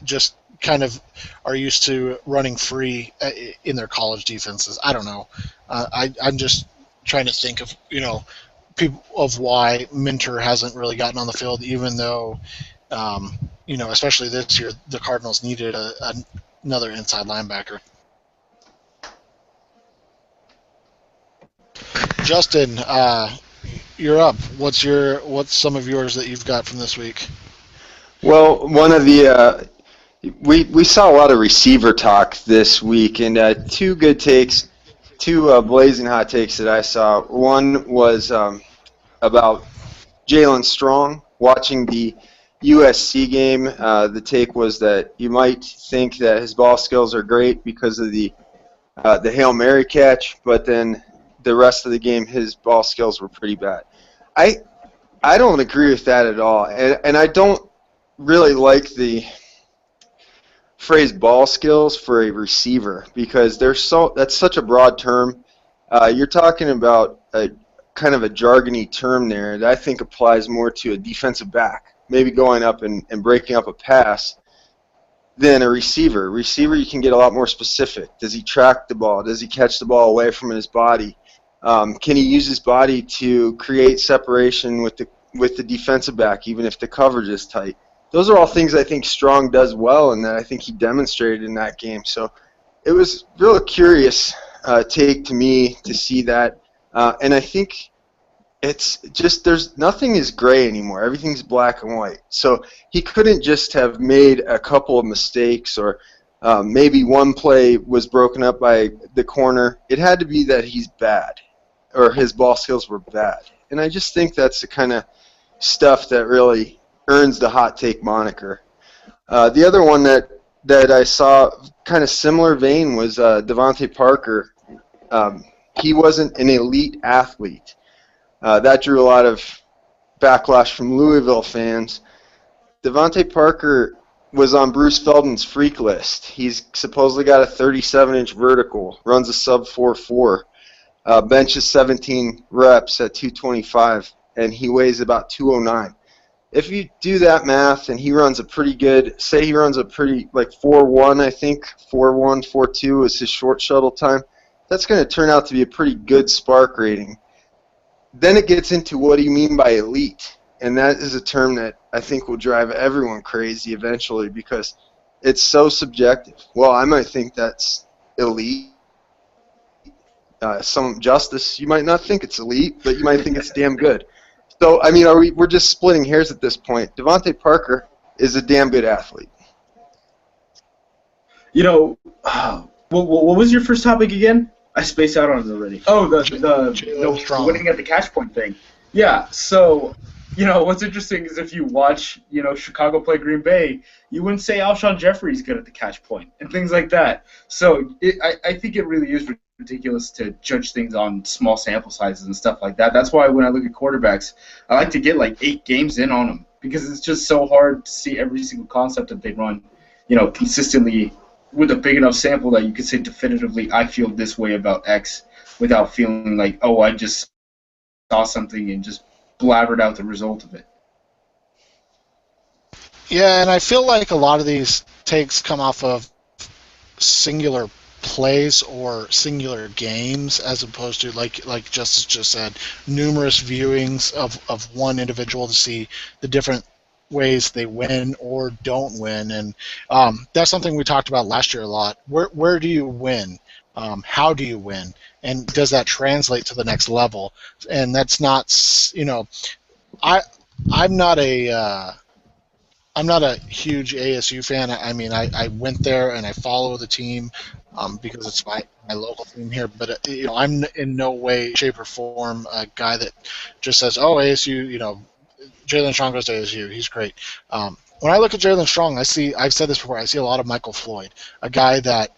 Speaker 1: just kind of are used to running free in their college defenses. I don't know. I'm just trying to think of people of why Minter hasn't really gotten on the field, even though especially this year the Cardinals needed another inside linebacker. Justin, you're up. What's some of yours that you've got from this week?
Speaker 3: Well, one of the we saw a lot of receiver talk this week, and two good takes, two blazing hot takes that I saw. One was about Jalen Strong watching the USC game. The take was that you might think that his ball skills are great because of the Hail Mary catch, but then the rest of the game his ball skills were pretty bad. I don't agree with that at all, and I don't really like the phrase ball skills for a receiver because that's such a broad term. You're talking about a kind of a jargony term there that I think applies more to a defensive back, maybe going up and breaking up a pass, than a receiver. Receiver, you can get a lot more specific. Does he track the ball? Does he catch the ball away from his body? Can he use his body to create separation with the defensive back, even if the coverage is tight? Those are all things I think Strong does well, and that I think he demonstrated in that game. So it was real curious take to me to see that, and I think it's just nothing is gray anymore. Everything's black and white. So he couldn't just have made a couple of mistakes or maybe one play was broken up by the corner. It had to be that he's bad or his ball skills were bad. And I just think that's the kind of stuff that really earns the hot take moniker. The other one that I saw kind of similar vein was Devontae Parker. He wasn't an elite athlete. That drew a lot of backlash from Louisville fans. Devontae Parker was on Bruce Feldman's freak list. He's supposedly got a 37-inch vertical, runs a sub 4.4, benches 17 reps at 225, and he weighs about 209. If you do that math and he runs a pretty good, say he runs a pretty, like 4.1, I think, 4.1, 4.2 is his short shuttle time, that's going to turn out to be a pretty good spark rating. Then it gets into what do you mean by elite? And that is a term that I think will drive everyone crazy eventually because it's so subjective. Well, I might think that's elite. Some Justis, you might not think it's elite, but you might think it's damn good. So, I mean, we're just splitting hairs at this point. Devontae Parker is a damn good athlete.
Speaker 2: What was your first topic again? I spaced out on it already. Oh, the winning at the catch point thing. Yeah, so, what's interesting is if you watch, Chicago play Green Bay, you wouldn't say Alshon Jeffrey's good at the catch point and things like that. So I think it really is ridiculous to judge things on small sample sizes and stuff like that. That's why when I look at quarterbacks, I like to get like 8 games in on them because it's just so hard to see every single concept that they run, consistently with a big enough sample that you could say definitively, I feel this way about X without feeling like, oh, I just saw something and just blabbered out the result of it.
Speaker 1: Yeah, and I feel like a lot of these takes come off of singular plays or singular games as opposed to, like Justis just said, numerous viewings of one individual to see the different ways they win or don't win. And that's something we talked about last year a lot. Where do you win? How do you win? And does that translate to the next level? And that's not, I'm not a huge ASU fan. I mean, I went there and I follow the team because it's my local team here. But I'm in no way, shape, or form a guy that just says, "Oh, ASU." Jalen Strong goes to ASU. He's great. When I look at Jalen Strong, I've said this before. I see a lot of Michael Floyd, a guy that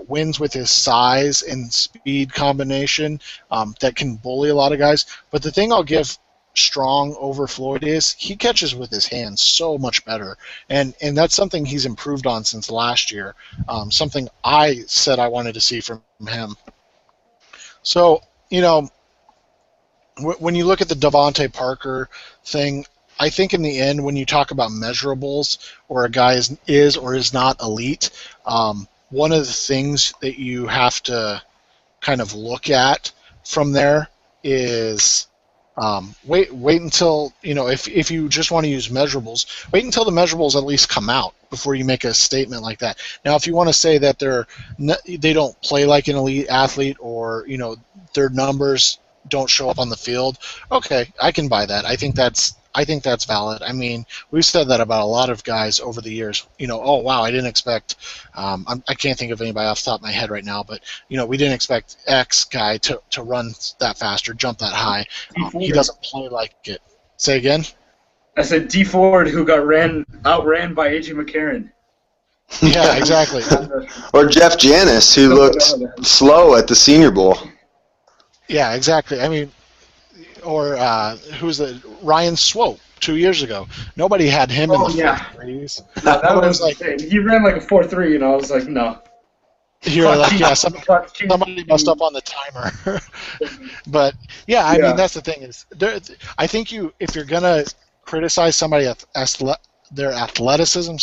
Speaker 1: wins with his size and speed combination, that can bully a lot of guys. But the thing I'll give strong over Floyd is, he catches with his hands so much better, and that's something he's improved on since last year. Something I said I wanted to see from him. So, when you look at the Devontae Parker thing, I think in the end, when you talk about measurables or a guy is or is not elite, one of the things that you have to kind of look at from there is wait until, if you just want to use measurables, wait until the measurables at least come out before you make a statement like that. Now, if you want to say that they don't play like an elite athlete, or their numbers don't show up on the field, okay, I can buy that. I think that's valid. I mean, we've said that about a lot of guys over the years. Oh wow, I didn't expect. I can't think of anybody off the top of my head right now, but we didn't expect X guy to run that fast or jump that high. He doesn't play like it. Say again.
Speaker 2: I said D Ford, who got outran by AJ McCarron.
Speaker 1: Yeah, exactly.
Speaker 3: Or Jeff Janis, who looked slow at the Senior Bowl.
Speaker 1: Yeah, exactly. I mean, or who's the Ryan Swope 2 years ago? Nobody had him in the 4.3s.
Speaker 2: That was like he ran like a 4.3, and I was like, no.
Speaker 1: You're like, yeah, somebody messed up on the timer. But yeah, I mean, that's the thing is, I think if you're gonna criticize somebody their athleticism,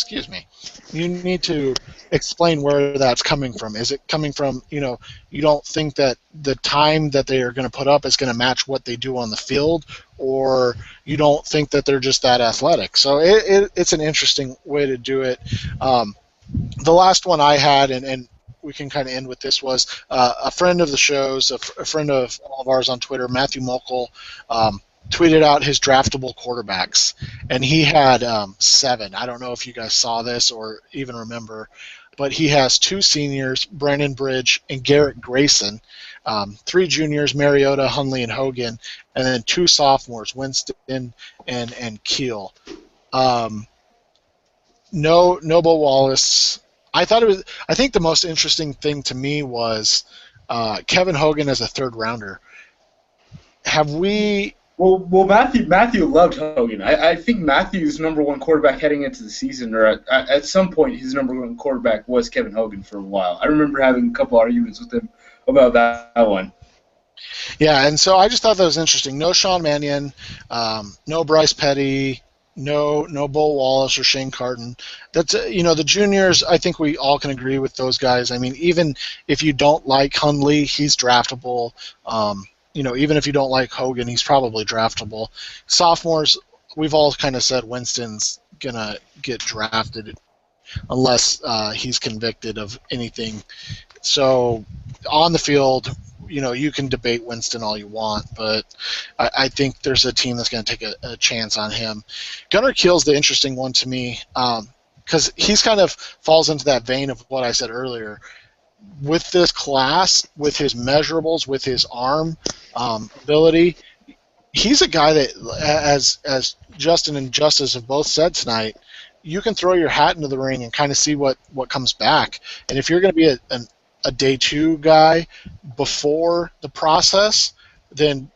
Speaker 1: you need to explain where that's coming from. Is it coming from, you don't think that the time that they are going to put up is going to match what they do on the field, or you don't think that they're just that athletic? So it's an interesting way to do it. The last one I had, and we can kind of end with this, was a friend of the show's, a friend of all of ours on Twitter, Matthew Mokel, tweeted out his draftable quarterbacks, and he had 7. I don't know if you guys saw this or even remember, but he has 2 seniors, Brandon Bridge and Garrett Grayson, 3 juniors, Mariota, Hundley, and Hogan, and then 2 sophomores, Winston and Keel. No Bo Wallace. I think the most interesting thing to me was Kevin Hogan as a 3rd rounder. Have we?
Speaker 2: Well, Matthew loved Hogan. I think Matthew's number 1 quarterback heading into the season, or at some point, his number 1 quarterback was Kevin Hogan for a while. I remember having a couple arguments with him about that one.
Speaker 1: Yeah, and so I just thought that was interesting. No Sean Mannion, no Bryce Petty, no Bo Wallace or Shane Carton. That's the juniors. I think we all can agree with those guys. I mean, even if you don't like Hundley, he's draftable. Even if you don't like Hogan, he's probably draftable. Sophomores, we've all kind of said Winston's going to get drafted unless he's convicted of anything. So on the field, you can debate Winston all you want, but I think there's a team that's going to take a chance on him. Gunnar Keel's the interesting one to me because he's kind of falls into that vein of what I said earlier. With this class, with his measurables, with his arm ability, he's a guy that, as Justin and Justis have both said tonight, you can throw your hat into the ring and kind of see what comes back. And if you're going to be a day 2 guy before the process, then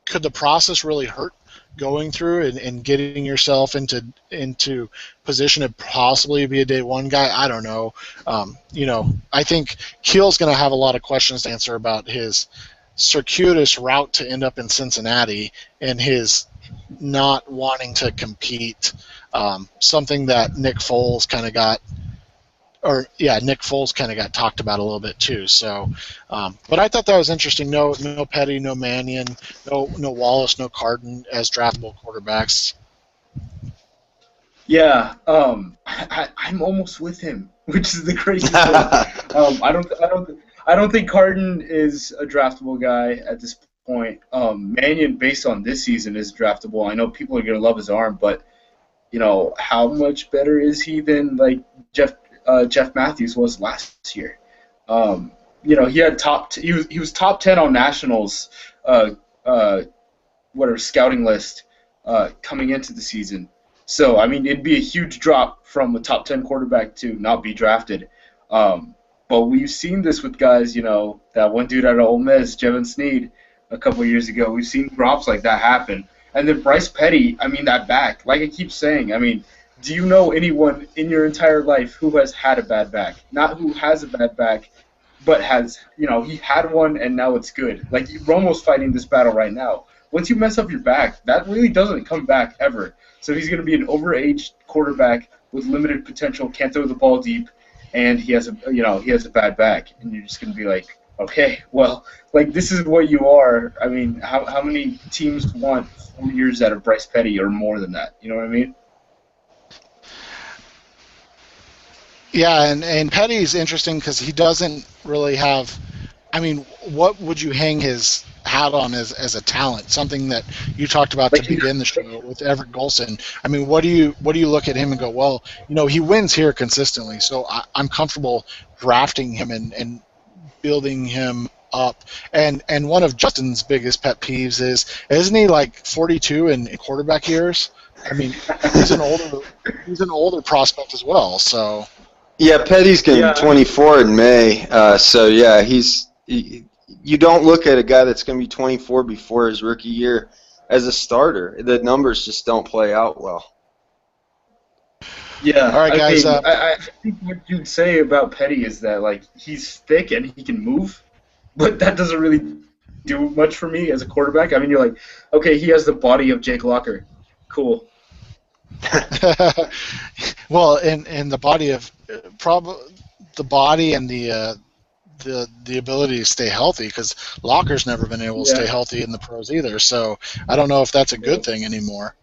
Speaker 1: could the process really hurt going through and getting yourself into position to possibly be a day 1 guy? I don't know. I think Keel's going to have a lot of questions to answer about his circuitous route to end up in Cincinnati and his not wanting to compete, something that Nick Foles kind of got talked about a little bit too. So, but I thought that was interesting. No Petty, no Mannion, no Wallace, no Carton as draftable quarterbacks.
Speaker 2: Yeah, I'm almost with him, which is the crazy thing. I don't think Carton is a draftable guy at this point. Mannion, based on this season, is draftable. I know people are gonna love his arm, but how much better is he than like Jeff Matthews was last year? He had he was top 10 on Nationals scouting list coming into the season. So I mean, it'd be a huge drop from a top 10 quarterback to not be drafted. But we've seen this with guys, that one dude out of Ole Miss, Jevon Sneed, a couple years ago. We've seen drops like that happen. And then Bryce Petty, I mean, that back, like I keep saying, I mean, do you know anyone in your entire life who has had a bad back? Not who has a bad back, but has, he had one and now it's good. Like, Romo's fighting this battle right now. Once you mess up your back, that really doesn't come back ever. So he's going to be an overaged quarterback with limited potential, can't throw the ball deep, and he has a bad back. And you're just going to be like, okay, well, like, this is what you are. I mean, how many teams want 4 years out of Bryce Petty or more than that? You know what I mean?
Speaker 1: Yeah, and Petty's interesting because he doesn't really have. I mean, what would you hang his hat on as a talent? Something that you talked about to begin the show with Everett Golson. I mean, what do you look at him and go, well, he wins here consistently, so I'm comfortable drafting him and building him up. And one of Justin's biggest pet peeves isn't he like 42 in quarterback years? I mean, he's an older prospect as well, so.
Speaker 3: Yeah, Petty's going to be 24 in May. So yeah, you don't look at a guy that's going to be 24 before his rookie year as a starter. The numbers just don't play out well.
Speaker 2: Yeah.
Speaker 1: All right, guys.
Speaker 2: I think what you'd say about Petty is that, like, he's thick and he can move, but that doesn't really do much for me as a quarterback. I mean, you're like, okay, he has the body of Jake Locker. Cool.
Speaker 1: Well, in the body of the body and the ability to stay healthy, because Locker's never been able to stay healthy in the pros either. So I don't know if that's a good thing anymore.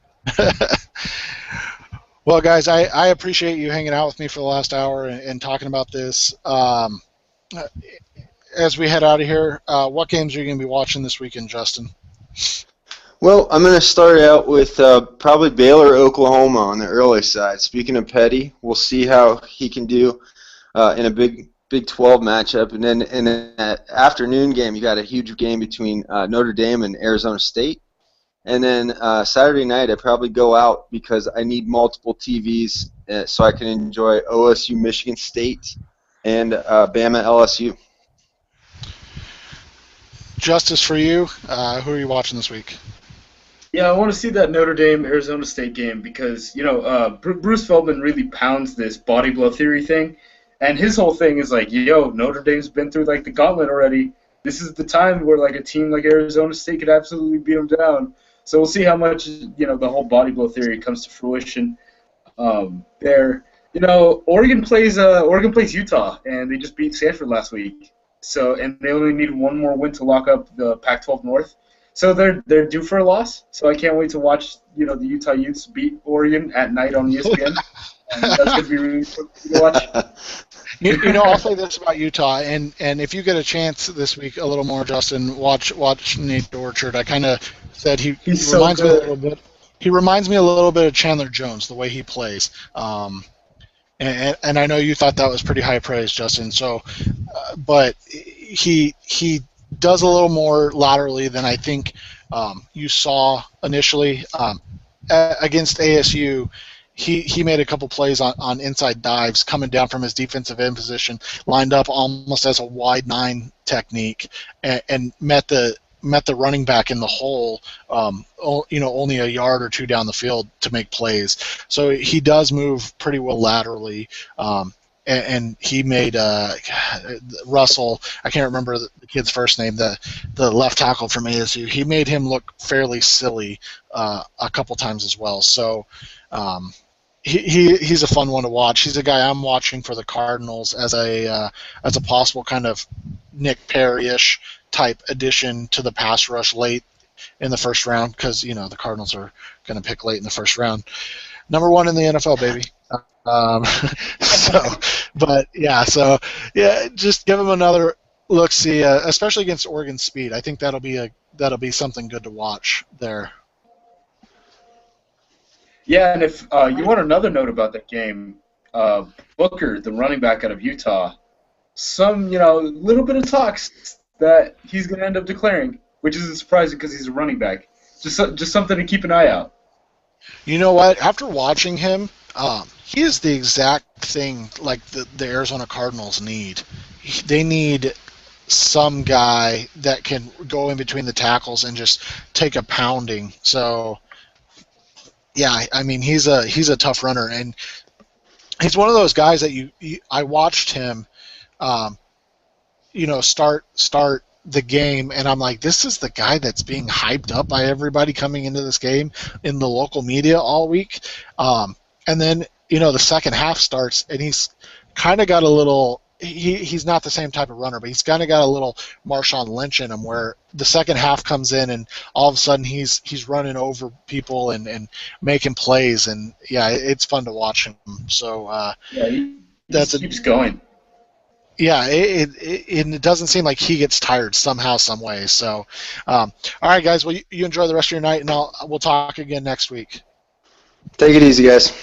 Speaker 1: Well, guys, I appreciate you hanging out with me for the last hour and talking about this. As we head out of here, what games are you going to be watching this weekend, Justin?
Speaker 3: Well, I'm going to start out with probably Baylor, Oklahoma on the early side. Speaking of Petty, we'll see how he can do in a Big 12 matchup. And then in that afternoon game, you got a huge game between Notre Dame and Arizona State. And then Saturday night, I probably go out because I need multiple TVs so I can enjoy OSU, Michigan State, and Bama, LSU.
Speaker 1: Justis, for you, who are you watching this week?
Speaker 2: Yeah, I want to see that Notre Dame Arizona State game because Bruce Feldman really pounds this body blow theory thing, and his whole thing is like, Notre Dame's been through like the gauntlet already. This is the time where like a team like Arizona State could absolutely beat them down. So we'll see how much the whole body blow theory comes to fruition there. Oregon plays Utah, and they just beat Stanford last week. So and they only need one more win to lock up the Pac-12 North. So they're due for a loss. So I can't wait to watch the Utah Utes beat Oregon at night on ESPN. And that's going to be really fun to watch.
Speaker 1: I'll say this about Utah, and if you get a chance this week a little more, Justin, watch Nate Dorchard. I kind of said he reminds me a little bit. He reminds me a little bit of Chandler Jones, the way he plays. And I know you thought that was pretty high praise, Justin. So, but he does a little more laterally than I think you saw initially against ASU. He made a couple plays on inside dives coming down from his defensive end position, lined up almost as a wide 9 technique, and met the running back in the hole, only a yard or two down the field to make plays. So he does move pretty well laterally. And he made Russell, I can't remember the kid's first name, the left tackle from ASU. He made him look fairly silly a couple times as well. So he's a fun one to watch. He's a guy I'm watching for the Cardinals as a possible kind of Nick Perry-ish type addition to the pass rush late in the first round because the Cardinals are going to pick late in the first round. Number 1 in the NFL, baby. Just give him another look. See, especially against Oregon speed. I think that'll be something good to watch there.
Speaker 2: Yeah, and if you want another note about that game, Booker, the running back out of Utah, some little bit of talks that he's going to end up declaring, which isn't surprising because he's a running back. Just something to keep an eye out.
Speaker 1: You know what? After watching him, he is the exact thing like the Arizona Cardinals need. They need some guy that can go in between the tackles and just take a pounding. So, yeah, I mean, he's a tough runner, and he's one of those guys that I watched him, start the game, and I'm like, this is the guy that's being hyped up by everybody coming into this game in the local media all week. And then, the second half starts, and he's kind of got a little he's not the same type of runner, but he's kind of got a little Marshawn Lynch in him, where the second half comes in and all of a sudden he's running over people and making plays, and yeah, it's fun to watch him. So
Speaker 2: he just keeps going.
Speaker 1: Yeah, it doesn't seem like he gets tired somehow, some way. So, all right, guys. Well, you enjoy the rest of your night, and we'll talk again next week.
Speaker 3: Take it easy, guys.